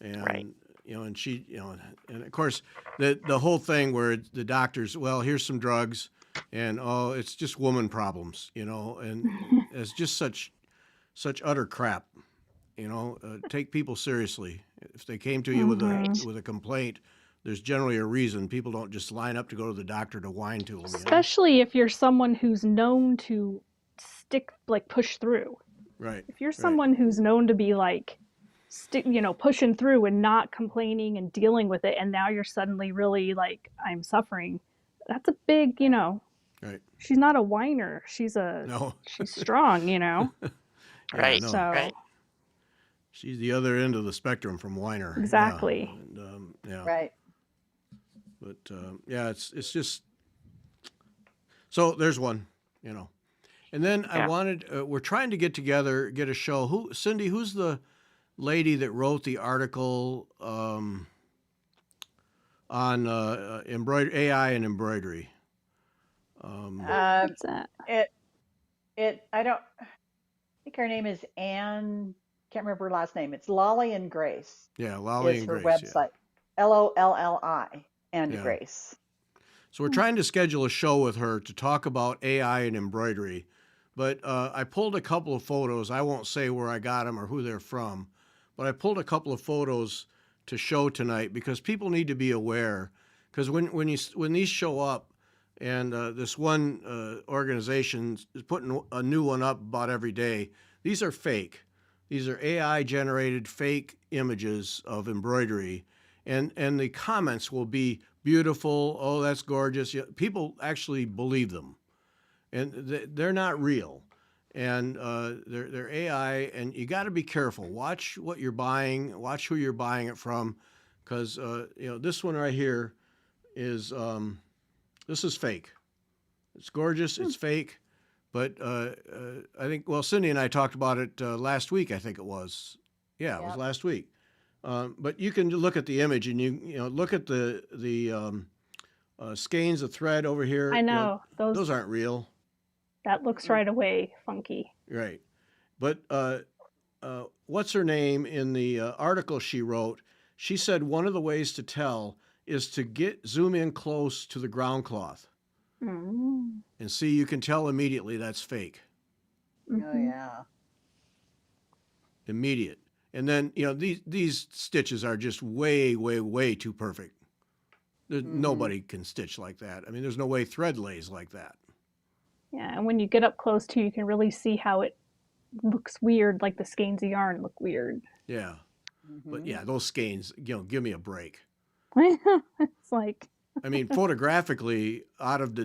Right. and and she, and of course the whole thing where the doctors, well, here's some drugs, and oh, it's just woman problems, and it's just such utter crap. Take people seriously. If they came to you with Mhm. a complaint, there's generally a reason. People don't just line up to go to the doctor to whine to them. Especially if you're someone who's known to push through. Right. If you're Right. someone who's known to be pushing through and not complaining and dealing with it, and now you're suddenly really like, I'm suffering, that's a big, Right. she's not a whiner. She's No. strong, Yeah. Right. No. So Right. She's the other end of the spectrum from whiner. exactly. Yeah. And, yeah. Right. But yeah, it's just so there's one, and then I Yeah. wanted we're trying to get together, get a show. Cindy, who's the lady that wrote the article on embroidery, AI and embroidery? What's that? I think her name is Anne. Can't remember her last name. It's Lolly and Grace. Yeah, Lolly Is and her Grace. website. LOLLI and Yeah. Grace. So we're trying to schedule a show with her to talk about AI and embroidery. But I pulled a couple of photos. I won't say where I got them or who they're from, but I pulled a couple of photos to show tonight because people need to be aware. Because when these show up, and this one organization is putting a new one up about every day, these are fake. These are AI generated fake images of embroidery, and the comments will be beautiful. Oh, that's gorgeous. People actually believe them, and they're not real, and they're AI. And you got to be careful. Watch what you're buying. Watch who you're buying it from, because this one right here is this is fake. It's gorgeous. It's fake, but I think Cindy and I talked about it last week. I think it was. Yeah, it was Yep. last week. But you can look at the image and look at the skeins of thread over here. I know those aren't real, that looks right away funky. right? But what's her name in the article she wrote? She said one of the ways to tell is to zoom in close to the ground cloth Mm. and see. You can tell immediately that's fake. Oh Mhm. yeah. Immediate. And then these stitches are just way, way, way too perfect. Nobody can stitch like that. I mean, there's no way thread lays like that. Yeah, and when you get up close too, you can really see how it looks weird, like the skeins of yarn look weird. Yeah. But Mhm. yeah, those skeins, give me a break. It's like, I mean, photographically, outside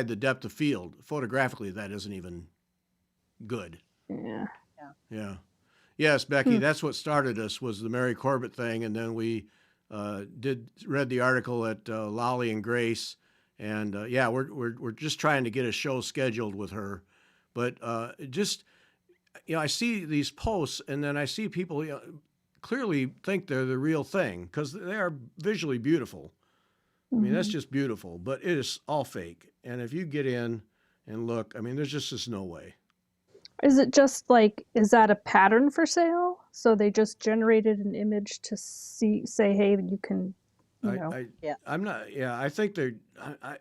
the depth of field, photographically that isn't even good. yeah. Yeah. Yes, Becky, that's what started us was the Mary Corbett thing, and then we read the article at Lolly and Grace, and yeah, we're just trying to get a show scheduled with her, but I see these posts, and then I see people clearly think they're the real thing because they are visually beautiful. I mean, that's just beautiful, but it is all fake. And if you get in and look, I mean, there's just no way. Is it just is that a pattern for sale? So they just generated an image to say, hey, you can, Yeah. I'm not. Yeah, I think they're.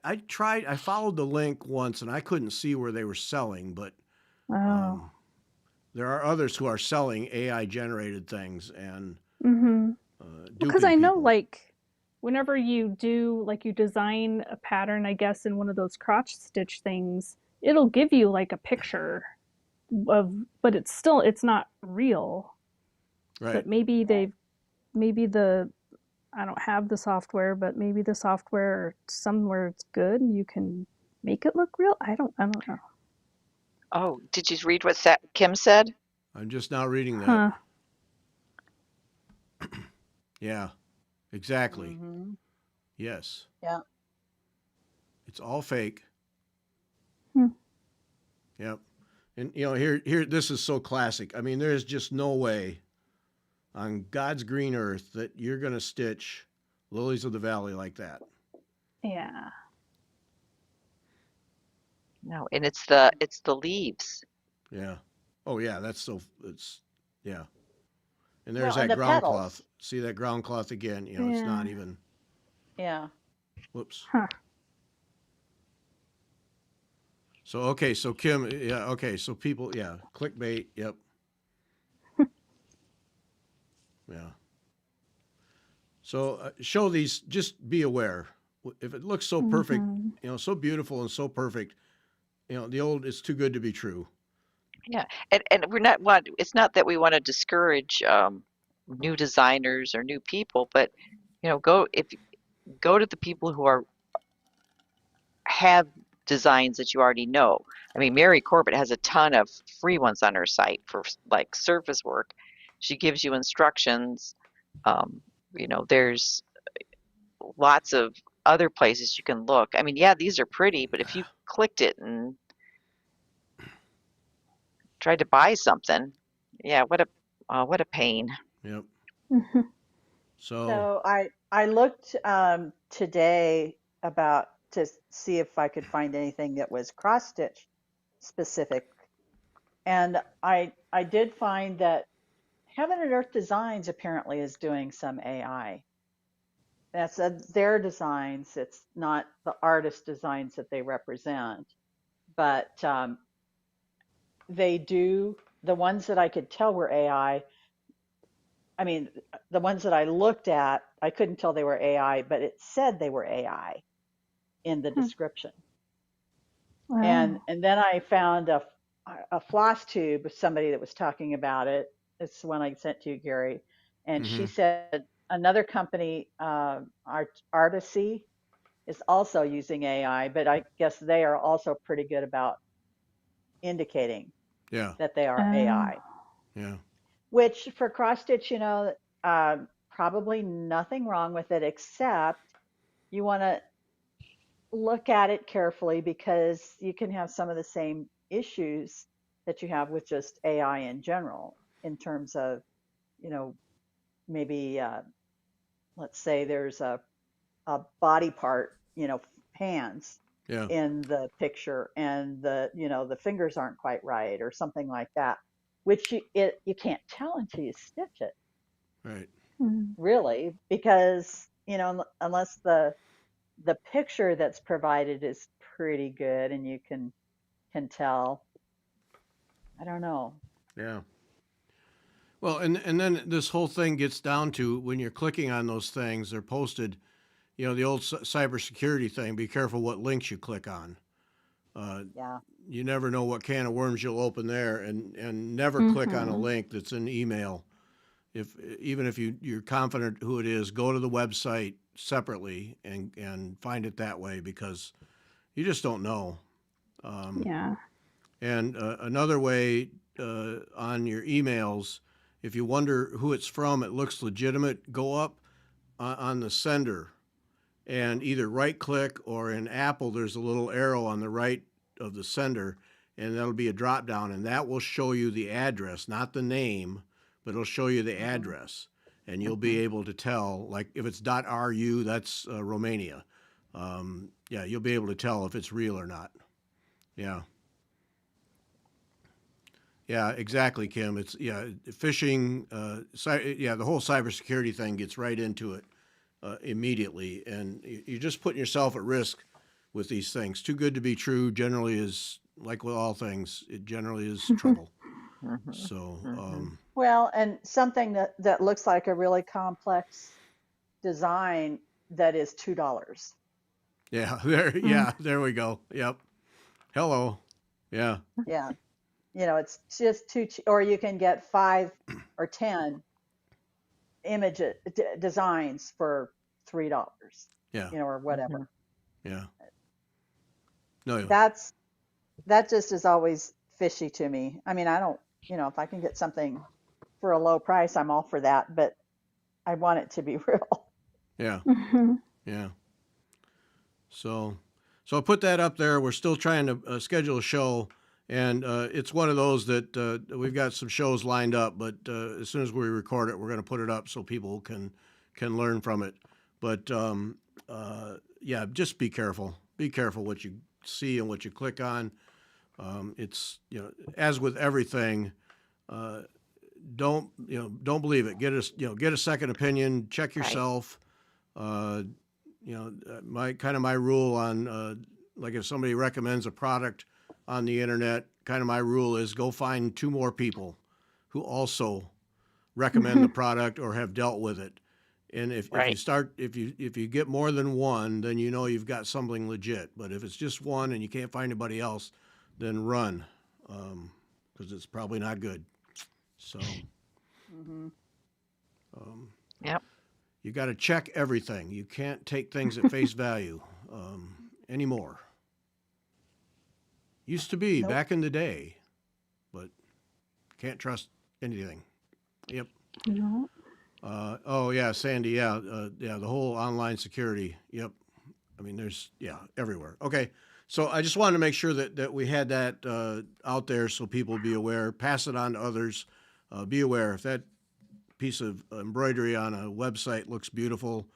I tried. I followed the link once, and I couldn't see where they were selling, but Oh. there are others who are selling AI generated things and Mm-hmm. Because duping I know, people. like, whenever you do, like, you design a pattern, I guess, in one of those crotch stitch things, it'll give you like a picture of, but it's not real. Right. But maybe Right. maybe I don't have the software, but maybe the software somewhere it's good and you can make it look real. I don't know. Oh, did you read what Kim said? I'm just now reading that. Huh. Yeah, exactly. Mm-hmm. Yes. Yeah. It's all fake. Hmm. Yep. And here this is so classic. I mean, there's just no way on God's green earth that you're going to stitch lilies of the valley like that. Yeah. No, and it's the leaves. Yeah. Oh yeah, it's yeah. And there's Well, and that the ground cloth. petals. See that ground cloth again, it's Yeah. not even Yeah. whoops. Huh. So okay, so Kim, yeah, okay, so people, yeah, clickbait, yep. Yeah. So show these. Just be aware. If it looks so perfect, Mm-hmm. so beautiful and so perfect, the old "it's too good to be true." Yeah, and we're not want. It's not that we want to discourage new designers or new people, but go to the people who have designs that you already know. I mean, Mary Corbett has a ton of free ones on her site for like surface work. She gives you instructions. Um, there's lots of other places you can look. I mean, yeah, these are pretty, but if you clicked it and tried to buy something, yeah, what a pain. Yep. Mm-hmm. So So I looked today about to see if I could find anything that was cross stitch specific, and I did find that Heaven and Earth Designs apparently is doing some AI. That's their designs. It's not the artist designs that they represent, but they do the ones that I could tell were AI. I mean, the ones that I looked at, I couldn't tell they were AI, but it said they were AI in the Hmm. description. And Wow. and then I found a floss tube of somebody that was talking about it. It's the one I sent to you, Gary. And she hmm said another company, Artisy, is also using AI, but I guess they are also pretty good about indicating yeah, that they are Oh. AI. yeah, Which for cross stitch, probably nothing wrong with it, except you want to look at it carefully because you can have some of the same issues that you have with just AI in general, in terms of, you know, maybe let's say there's a body part, hands yeah, in the picture and the fingers aren't quite right or something like that, which you can't tell until you stitch it, right. Mm. really, because unless the picture that's provided is pretty good and you can tell. I don't know. Yeah. Well, and then this whole thing gets down to when you're clicking on those things, they're posted. The old cybersecurity thing. Be careful what links you click on. Uh, Yeah. you never know what can of worms you'll open there, and never click on a Mm-hmm. link that's an email. Even if you're confident who it is, go to the website separately and find it that way because you just don't know. Um, Yeah. and another way on your emails, if you wonder who it's from, it looks legitimate. Go up on the sender and either right click, or in Apple there's a little arrow on the right of the sender, and that'll be a drop down, and that will show you the address, not the name, but it'll show you the Hmm. address, and you'll be Hmm. able to tell, like if it's .ru, that's Romania. Yeah, you'll be able to tell if it's real or not. Yeah. Yeah, exactly, Kim. It's phishing. Yeah, the whole cybersecurity thing gets right into it immediately, and you're just putting yourself at risk with these things. Too good to be true generally is, like with all things, it generally is trouble. Mhm. So, Mhm. Well, and something that looks like a really complex design that is $2. yeah, Mm. there we go. Yep. Hello. Yeah. Yeah. It's just too cheap. Or you can get 5 or 10 image designs for $3, Yeah. or Mhm. whatever. Yeah. No, yeah. That's that just is always fishy to me. I mean, I don't, if I can get something for a low price, I'm all for that, but I want it to be real. Yeah. Mhm. Yeah. So, so I put that up there. We're still trying to schedule a show, and it's one of those that we've got some shows lined up. But as soon as we record it, we're going to put it up so people can learn from it. But yeah, just be careful. Be careful what you see and what you click on. It's as with everything. Uh, don't believe it. Get a second opinion. Check Right. yourself. Uh, my rule on like if somebody recommends a product on the internet, kind of my rule is go find 2 more people who also recommend the product or have dealt with it. And if you Right. start if you get more than one, then you've got something legit. But if it's just one and you can't find anybody else, then run, because it's probably not good. So Hmm. um, Yep. you got to check everything. You can't take things at face value anymore. Used to be Nope. back in the day, but can't trust anything. Yep. No. Oh yeah, Sandy. Yeah, yeah. The whole online security. Yep. I mean, there's everywhere. Okay. So I just wanted to make sure that we had that out there so people be aware. Pass it on to others. Be aware if that piece of embroidery on a website looks beautiful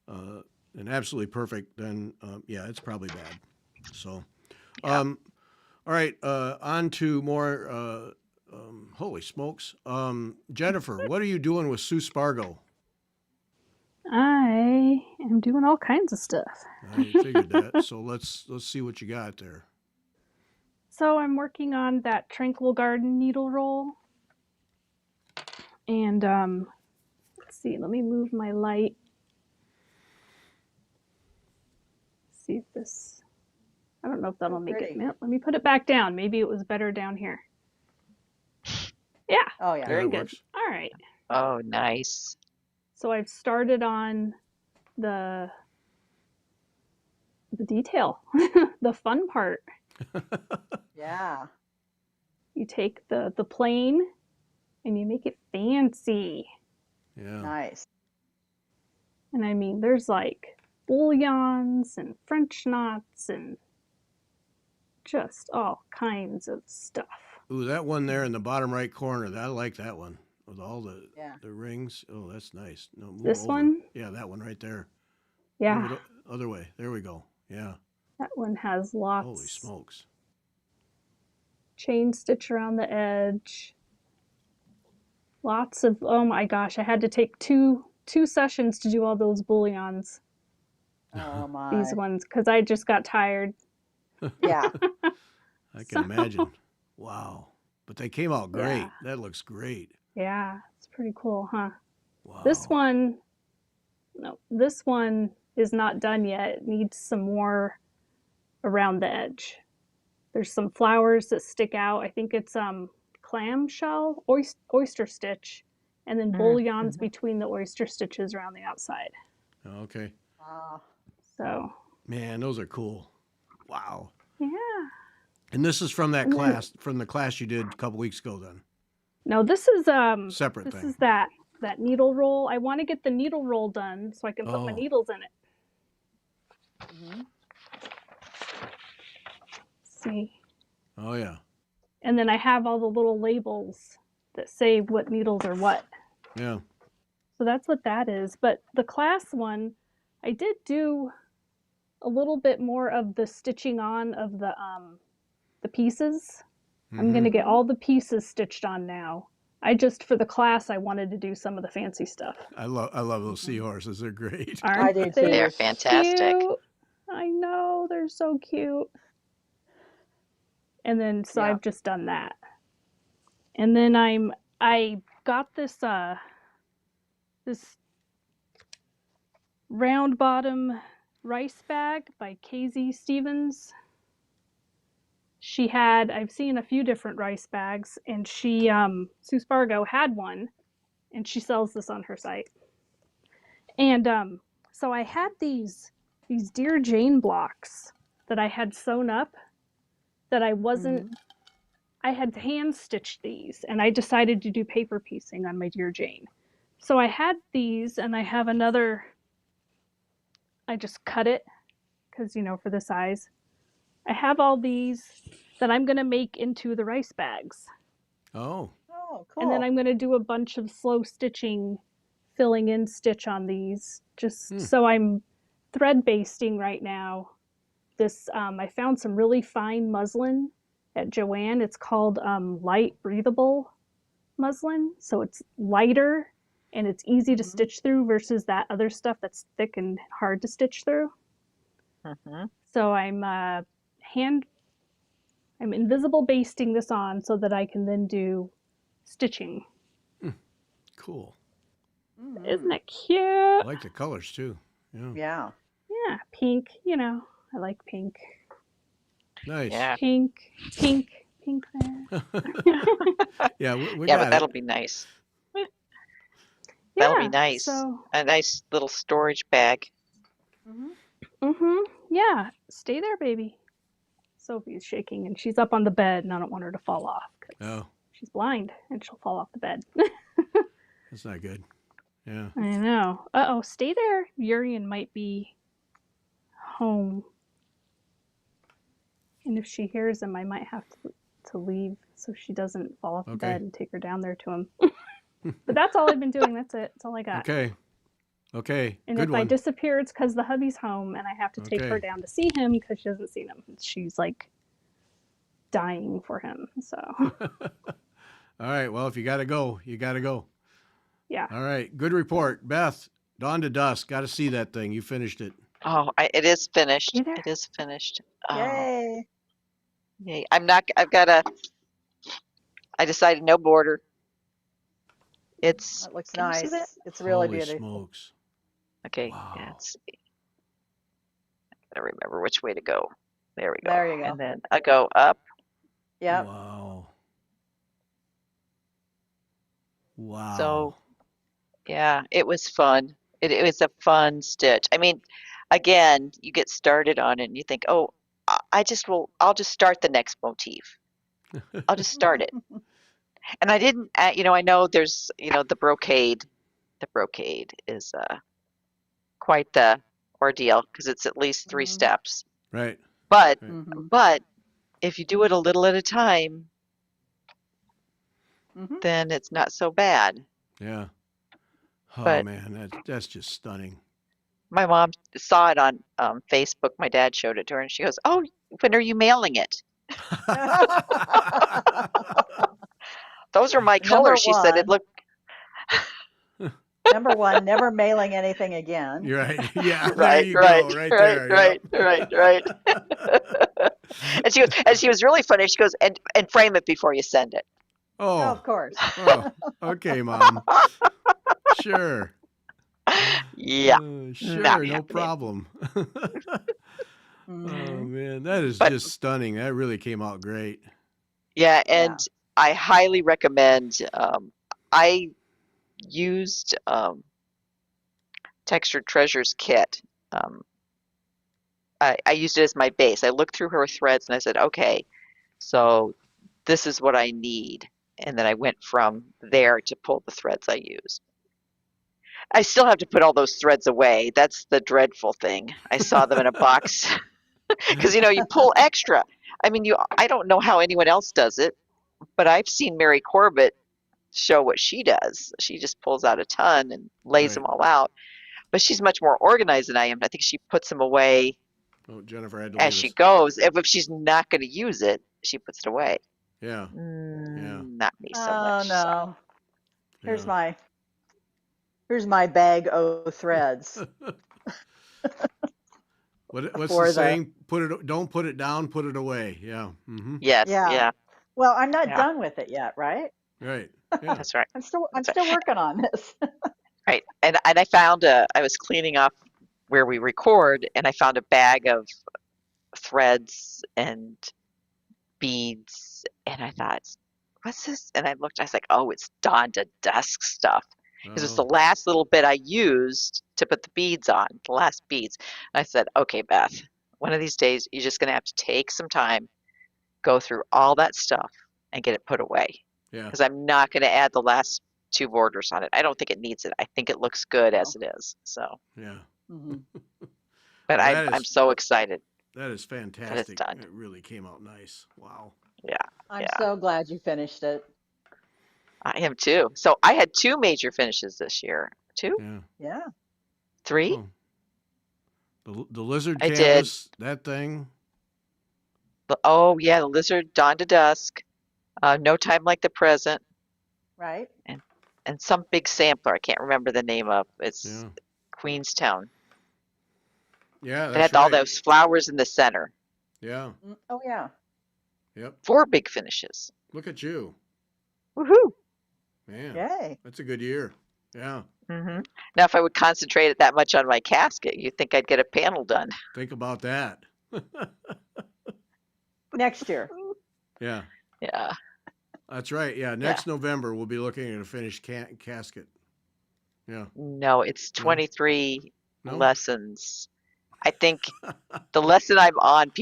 uh, and absolutely perfect, then yeah, it's probably bad. So, Yeah. all right, on to more. Holy smokes, Jennifer, what are you doing with Sue Spargo? I am doing all kinds of stuff. I figured that. So let's see what you got there. So I'm working on that Tranquil Garden needle roll, and let's see. Let me move my light. See if this. I don't know if that'll Oh, make it. pretty. Let me put it back down. Maybe it was better down here. Yeah, Oh, yeah. Yeah, very that good. works. All right. Oh, nice. So I've started on the detail, the fun part. Yeah. You take the plain and you make it fancy. Yeah. Nice. And I mean, there's like bullions and French knots and just all kinds of stuff. Ooh, that one there in the bottom right corner. I like that one with all Yeah. the rings. Oh, that's nice. No, move This over. one, Yeah, that one right there. yeah, Move it other way. There we go. Yeah. that one has Holy lots smokes. chain stitch around the edge. Lots of, oh my gosh, I had to take two sessions to do all those bullions, Oh, these my. ones, because I just got tired. Yeah. I can So, imagine. Wow. But they came out yeah, great. That looks great. yeah, it's pretty cool, huh? This Wow. one, no, this one is not done yet. It needs some more around the edge. There's some flowers that stick out. I think it's clamshell, oyster stitch, and then bullions Mm-hmm. between the oyster stitches around the outside. Okay. Ah, So, Man, those are cool. Wow. yeah. And this is from that And then class, from the class you did a couple weeks ago then. no, Separate this thing. is that needle roll. I want to get the needle roll done so I can put my Oh. needles in it. mhm. See. Oh yeah. And then I have all the little labels that say what needles are what. Yeah. So that's what that is. But the class one, I did do a little bit more of the stitching on of the pieces. I'm Mm-hmm. gonna get all the pieces stitched on now. I just for the class I wanted to do some of the fancy stuff. I love those Mhm. seahorses. They're great. I Aren't do they They're too. fantastic. cute? I know, they're so cute. And then so Yeah. I've just done that. And then I got this this round bottom rice bag by KZ Stevens. I've seen a few different rice bags, and Sue Spargo had one, and she sells this on her site. And so I had these Dear Jane blocks that I had sewn up that I wasn't, I had hand stitched these, and I decided to do paper piecing on my Dear Jane. So I had these, and I have another, I just cut it because, for the size. I have all these that I'm going to make into the rice bags. Oh, Oh, cool. And then I'm going to do a bunch of slow stitching, filling in stitch on these, just so I'm thread basting right now. This, I found some really fine muslin at Joann. It's called light breathable muslin. So it's lighter and it's easy to stitch through versus that other stuff that's thick and hard to stitch through. So I'm invisible basting this on so that I can then do stitching. cool. Isn't it cute? I like the colors too. Yeah. Yeah. Yeah, pink, I like pink. Nice. Yeah. Pink there. Yeah, we Yeah, got but that'll it. be nice. That'll be nice. So, A nice little storage bag. yeah, stay there, baby. Sophie's shaking and she's up on the bed and I don't want her to fall off because Oh, she's blind and she'll fall off the bed. that's not good. Yeah. I know. Uh-oh, stay there. Urian might be home. And if she hears him, I might have to leave so she doesn't fall off the bed and take her down there to him. But that's all I've been doing. That's it. That's all I got. Okay. And Good if I one. disappear, it's because the hubby's home and I have to take her down to see him because she hasn't seen him. She's like dying for him. So, All right. Well, if you got to go, you got to go. yeah. All right. Good report. Beth, dawn to dusk. Got to see that thing. You finished it. Oh, it is finished. You there? It is finished. Oh, Yay. yay. I decided no border. It's, That looks can you see nice. that? It's really Holy beautiful. smokes. Okay, Wow. let's see. I gotta remember which way to go. There we go. There you go. And then I go up. Yep. Wow. Wow. So, yeah, it was fun. It was a fun stitch. I mean, again, you get started on it and you think, oh, I'll just start the next motif. I'll just start it. And I didn't, I know there's, the brocade. The brocade is quite the ordeal because it's at least 3 steps. Right. But Right. but if you do it a little at a time, then it's not so bad. Yeah. Oh But- man, that's just stunning. My mom saw it on Facebook. My dad showed it to her, and she goes, "Oh, when are you mailing it?" Those are my Number colors. She said it one. looked Number one, never mailing anything again. You're right. Yeah. There right, you right, go. Right right, there. right. And she was really funny. She goes, and frame it before you send it. Oh, Oh. of course. Oh. Okay, Mom. Sure. Yeah. Sure. not No happening. problem. Oh Mhm. man, that is But- just stunning. That really came out great. Yeah, and I highly recommend. I used Textured Treasures kit. I used it as my base. I looked through her threads and I said, okay, so this is what I need. And then I went from there to pull the threads I used. I still have to put all those threads away. That's the dreadful thing. I saw them in a box because you pull extra. I mean, I don't know how anyone else does it, but I've seen Mary Corbett show what she does. She just pulls out a ton and lays them all out. But she's much more organized than I am. I think she puts them away Oh, Jennifer had to as leave she us. goes. If she's not going to use it, she puts it away. Yeah. Not me so Oh much. no. Here's Yeah. my bag of threads. What's for the the- saying? Don't put it down, put it away. Yeah. Mm-hmm. Yes, Yeah. yeah. Well, I'm not Yeah. done with it yet, right? Right. Yeah. That's right. I'm That's right. still working on this. Right. And I found I was cleaning up where we record, and I found a bag of threads and beads, and I thought, what's this? And I looked, I was like, oh, it's dawn to dusk stuff. Because it's the Oh, last little bit I used to put the beads on, the last beads. I said, okay, Beth, one of these days you're just going to have to take some time, go through all that stuff, and get it put away. yeah. Because I'm not going to add the last two borders on it. I don't think it needs it. I think it looks good as Oh. it is. So, Yeah. Hmm. but Well, I'm so excited that is that it's fantastic. done. It really came out nice. Wow. Yeah, I'm yeah, so glad you finished it. I am too. So I had two major finishes this year. Two, Yeah. Yeah. three. Oh, the lizard I did. canvas, that thing. Oh yeah, the lizard, dawn to dusk. No time like the present, Right. and some big sampler. I can't remember the name of. It's Yeah. Queenstown. Yeah, It that's had all right. those flowers in the center. Yeah. Oh yeah. Yep. Four big finishes. Look at you. Woohoo! Man, Yay. that's a good year. Yeah. Now, if I would concentrate that much on my casket, you'd think I'd get a panel done. Think about that. Next year. Yeah. Yeah. That's right. Yeah. Next November, we'll be looking at a finished casket. Yeah. No, it's No? 23 No? lessons. I think the lesson I'm on,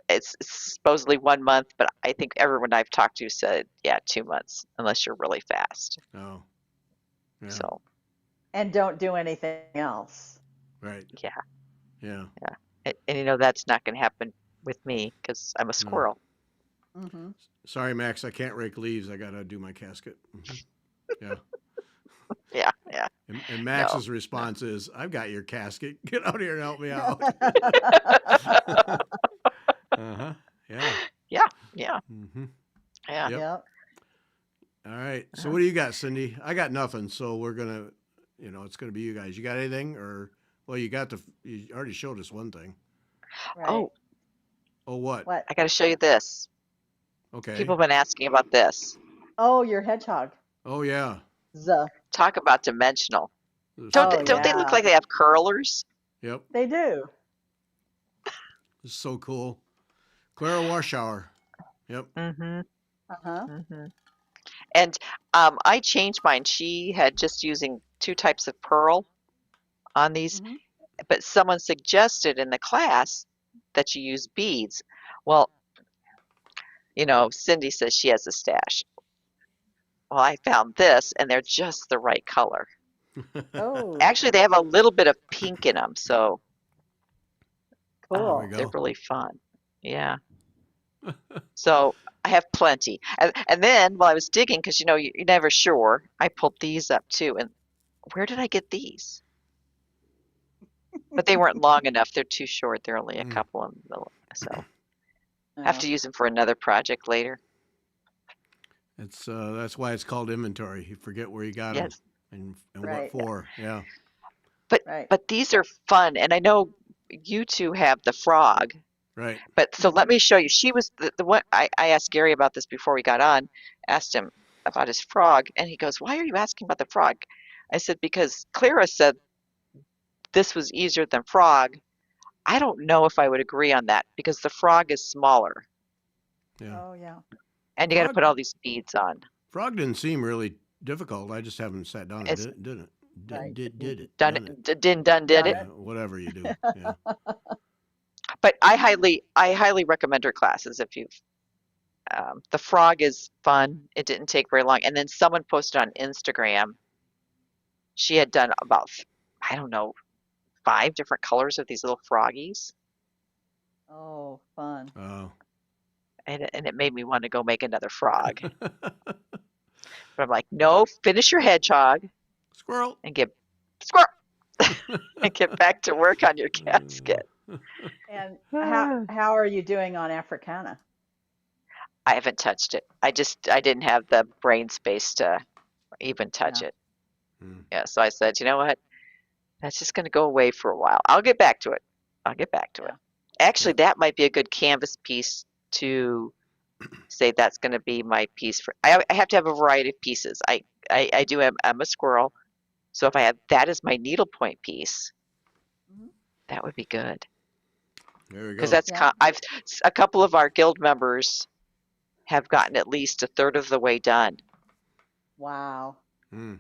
it's supposedly 1 month, but I think everyone I've talked to said, yeah, 2 months, unless you're really fast. Oh, yeah. So, And don't do anything else. Right. yeah, Yeah. yeah. And that's not going to happen with me because I'm a No. squirrel. Hmm. Sorry, Max. I can't rake leaves. I got to do my casket. Yeah. Yeah, yeah. And Max's response is, I've got your casket. Get out here and help me out. Uh-huh. Yeah. Yeah, yeah, Mm-hmm. yeah. Yep. Yep. All right. So what do you got, Cindy? I got nothing. So we're going to, it's going to be you guys. You got anything? Or, well, you already showed us one thing. Right. Oh, Oh, what? What? I got to show you this. Okay. People have been asking about this. Oh, your hedgehog. Oh, yeah. Talk about dimensional. This- Oh, Don't they look yeah. like they have curlers? Yep. They do. This is so cool. Clara Warshower. Yep. Mm-hmm. Uh-huh. Mm-hmm. And I changed mine. She had just using two types of pearl on these, Hmm. but someone suggested in the class that you use beads. Well, Cindy says she has a stash. Well, I found this, and they're just the right color. Oh, Actually, they have a little bit of pink in them, so There we cool. they're go. really fun. Yeah. So I have plenty. And then while I was digging, because you're never sure, I pulled these up too. And where did I get these? But they weren't long enough. They're too short. They're only a Mm. couple of them. So I have Oh. to use them for another project later. That's why it's called inventory. You forget where you got them Yes. and Right. what for. Yeah. Right. But these are fun. And I know you two have the frog. Right. But so let Mhm. me show you. She was the one I asked Gary about this before we got on, asked him about his frog, and he goes, "Why are you asking about the frog?" I said, "Because Clara said this was easier than frog. I don't know if I would agree on that because the frog is smaller Yeah. Oh, yeah. and you got to Frog put all these beads on. Frog didn't seem really difficult. I just haven't sat down and It's did it. Right. Did it. done Done it. done did Done it. Yeah, whatever you do. Yeah. But I highly recommend her classes if you've the frog is fun. It didn't take very long. And then someone posted on Instagram. She had done about, I don't know, 5 different colors of these little froggies. Oh, fun. Oh. And it made me want to go make another frog. But I'm like, no, finish your hedgehog Squirrel. and squirrel and get back to work on your casket. And how are you doing on Africana? I haven't touched it. I didn't have the brain space to even touch Yeah. it. Mm. Yeah, so I said, you know what? That's just going to go away for a while. I'll get back to it. I'll get back to it. Actually, that might be a good canvas piece to say that's going to be my piece for. I have to have a variety of pieces. I do. I'm a squirrel, so if I have that as my needlepoint piece, Mhm. that would be good. There we Because go. that's Yeah. a couple of our guild members have gotten at least a third of the way done. Wow. Mm,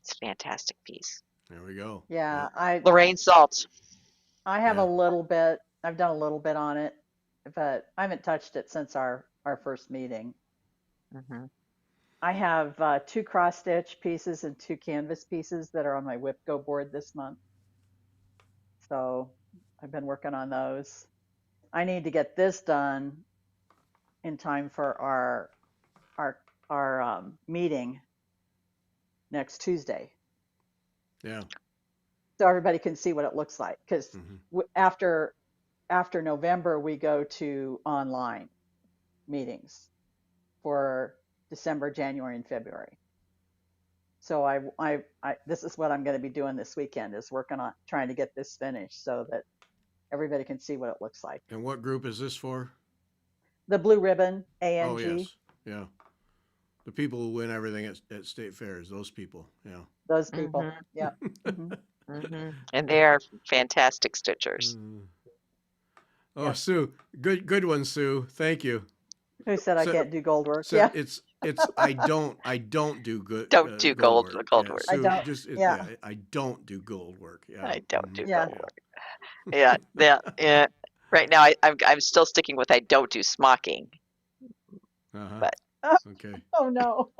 It's a fantastic piece. there we go. Yeah, Yep. Lorraine Salt. I have a Yeah. little bit. I've done a little bit on it, but I haven't touched it since our first meeting. Hmm. I have two cross stitch pieces and two canvas pieces that are on my whip go board this month. So I've been working on those. I need to get this done in time for our meeting next Tuesday, Yeah. so everybody can see what it looks like. Because Hmm. after November we go to online meetings for December, January, and February. So I this is what I'm going to be doing this weekend, is working on trying to get this finished so that everybody can see what it looks like. And what group is this for? The blue ribbon, Oh, ANG, yes. Yeah. The people who win everything at state fairs, those people. Yeah. those people. Hmm. Yep. Hmm. And they are fantastic stitchers. Mm. Oh, Yep. Sue, good one, Sue. Thank you. Who said I So, can't do gold work? so Yeah, it's I don't do good Don't do gold gold work. gold Yeah, work. I Sue, don't. just Yeah, I don't do gold work. Yeah. I don't do yeah. gold work. Yeah, yeah, yeah. Right now, I'm still sticking with I don't do smocking, Uh-huh. but Oh, Okay. oh no.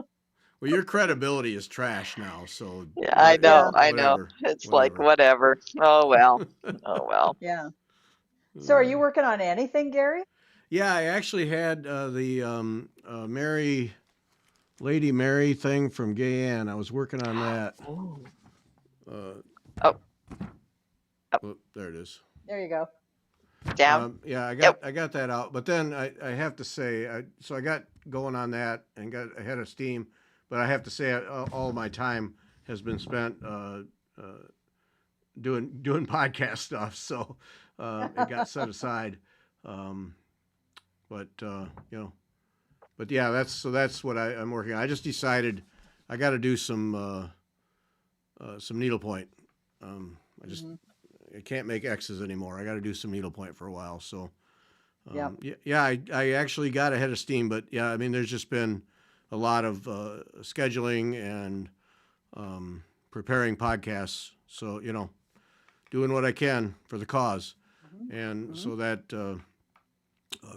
Well, your credibility is trash now, so yeah, Yeah, I know. whatever. It's like Whatever. whatever. Oh well. Oh well. yeah. So are you Uh, working on anything, Gary? yeah, I actually had the Lady Mary thing from Gay Ann. I was working on that. Ooh. Uh, Oh, oh, oh, there it is. There you go. down. Yeah, Yep. I got that out. But then I have to say, so I got going on that and got ahead of steam. But I have to say, all my time has been spent doing podcast stuff. So it got set aside. Um, but but yeah, that's what I'm working on. I just decided I got to do some needlepoint. I just Mhm. I can't make X's anymore. I got to do some needlepoint for a while. So Yep. yeah, I actually got ahead of steam, but yeah, I mean, there's just been a lot of scheduling and preparing podcasts. So doing what I can for the cause, Mhm. and Mhm. so that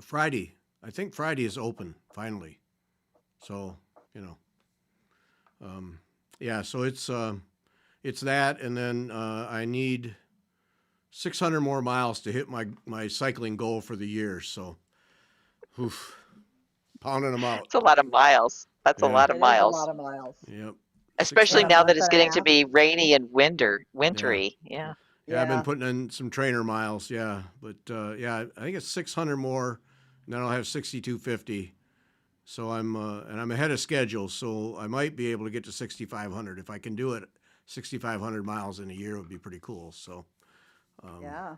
Friday, I think Friday is open finally. So yeah, so it's that, and then I need 600 more miles to hit my cycling goal for the year. So, oof, pounding them out. It's a lot of miles. That's a Yeah. lot of It is a miles, lot of miles Yep. especially in a 600. now that month it's and a getting to half. be rainy and Yeah. wintry. Yeah. Yeah, I've been Yeah. putting in some trainer miles. Yeah, but yeah, I think it's 600 more, and then I'll have 6250. So I'm ahead of schedule. So I might be able to get to 6500 if I can do it. 6500 miles in a year would be pretty cool. So, Yeah.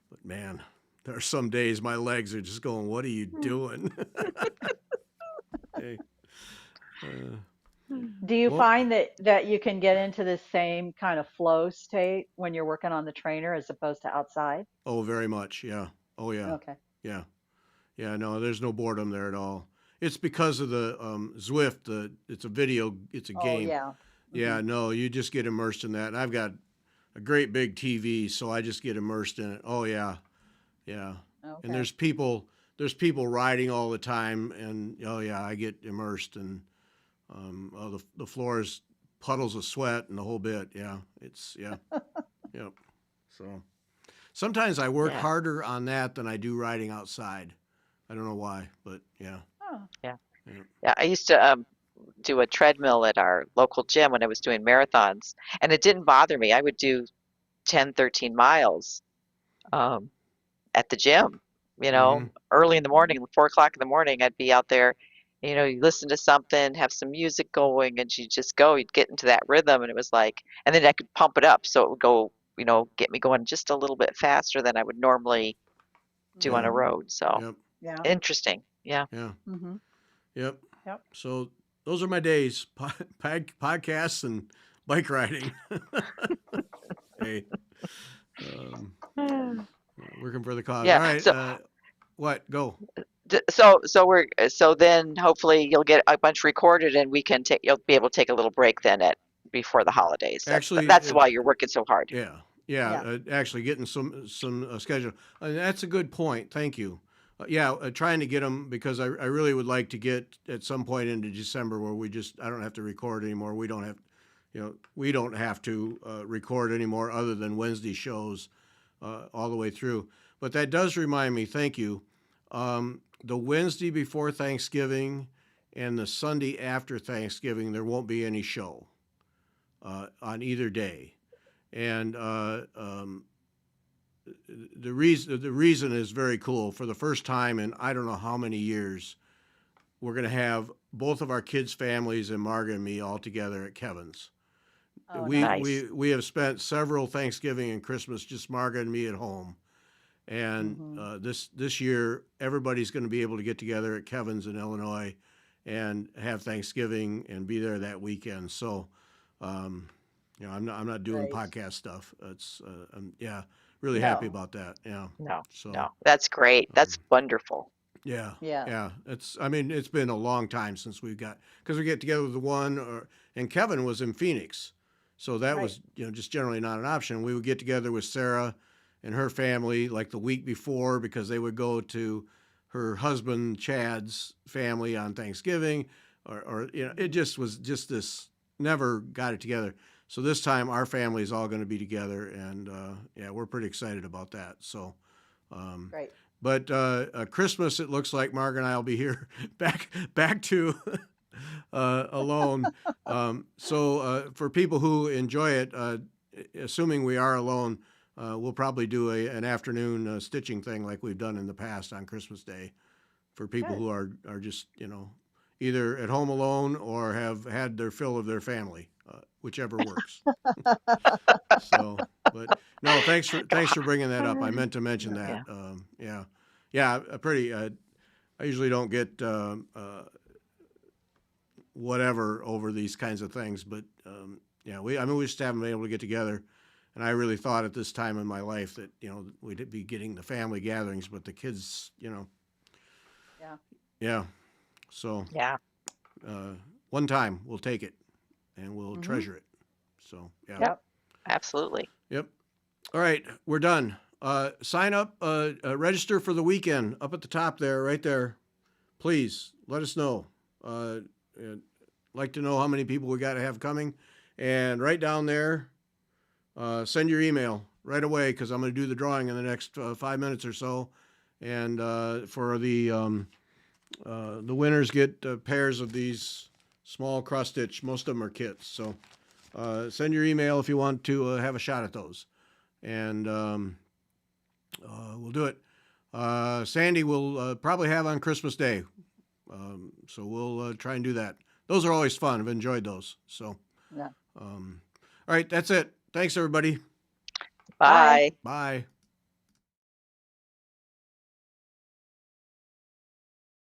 but man, there are some days my legs are just going, "What are you doing?" Hey, uh, Do you well, find that you can get into the same kind of flow state when you're working on the trainer as opposed to outside? oh, very much. Yeah. Oh, yeah. Okay. Yeah. Yeah. No, there's no boredom there at all. It's because of the Zwift. It's a video. It's a Oh game. yeah. Yeah. Hmm. No, you just get immersed in that. And I've got a great big TV, so I just get immersed in it. Oh yeah. Yeah. And Okay. there's people riding all the time, and oh yeah, I get immersed, and the floor is puddles of sweat and the whole bit. Yeah. It's yeah. Yep. So sometimes I work Yeah. harder on that than I do riding outside. I don't know why, but yeah. Oh. Yeah. Yeah. Yeah. I used to do a treadmill at our local gym when I was doing marathons, and it didn't bother me. I would do 10, 13 miles um, at the gym, Mm-hmm. early in the morning, 4 o'clock in the morning. I'd be out there, you listen to something, have some music going, and you just go. You'd get into that rhythm, and it was like, and then I could pump it up, so it would go, get me going just a little bit faster than I would normally do on Yeah. a Hmm. road. So Yep. Yeah. interesting. Yeah. Yeah. Mm-hmm. Yep. Yep. So those are my days: podcasts and bike riding. Hey, um, working for the cause. Yeah. All right. So What? Go. so then hopefully you'll get a bunch recorded and we can take you'll be able to take a little break then at before the holidays. Actually, That's why you're working so hard. yeah, yeah. Yeah. Actually, getting some schedule. That's a good point. Thank you. Yeah, trying to get them because I really would like to get at some point into December where I don't have to record anymore. We don't have to record anymore other than Wednesday shows all the way through. But that does remind me. Thank you. The Wednesday before Thanksgiving and the Sunday after Thanksgiving, there won't be any show on either day. And the reason is very cool. For the first time in I don't know how many years, we're going to have both of our kids' families and Margaret and me all together at Kevin's. Oh, we, nice. Nice. we have spent several Thanksgiving and Christmas just Margaret and me at home. And Mhm. this year, everybody's going to be able to get together at Kevin's in Illinois and have Thanksgiving and be there that weekend. So, I'm not doing Great. podcast stuff. Yeah, really happy No. about that. Yeah. No. So, No. That's great. That's wonderful. yeah, Yeah. yeah. It's been a long time since because we get together with and Kevin was in Phoenix. So that Right. was, just generally not an option. We would get together with Sarah and her family like the week before because they would go to her husband Chad's family on Thanksgiving or it just was just this never got it together. So this time our family is all going to be together and yeah, we're pretty excited about that. So Great. but Christmas, it looks like Mark and I will be here back to alone. So for people who enjoy it, assuming we are alone, we'll probably do an afternoon stitching thing like we've done in the past on Christmas Day for people Good. who are just either at home alone or have had their fill of their family, whichever works. So, but no, thanks for bringing that up. I meant to mention that. Yeah. Yeah, I usually don't get whatever over these kinds of things, but yeah, we just haven't been able to get together, and I really thought at this time in my life that we'd be getting the family gatherings, but the kids, Yeah. yeah. So Yeah. one time we'll take it, and we'll Mhm. treasure it. So yeah. Yep. Absolutely. Yep. All right, we're done. Sign up, register for the weekend up at the top there, right there. Please let us know. I'd like to know how many people we got to have coming. And right down there, send your email right away because I'm going to do the drawing in the next 5 minutes or so. And for the winners get pairs of these small cross stitch. Most of them are kits. So send your email if you want to have a shot at those. And we'll do it. Sandy will probably have on Christmas Day. So we'll try and do that. Those are always fun. I've enjoyed those. So, Yeah. all right, that's it. Thanks, everybody. Bye. Bye.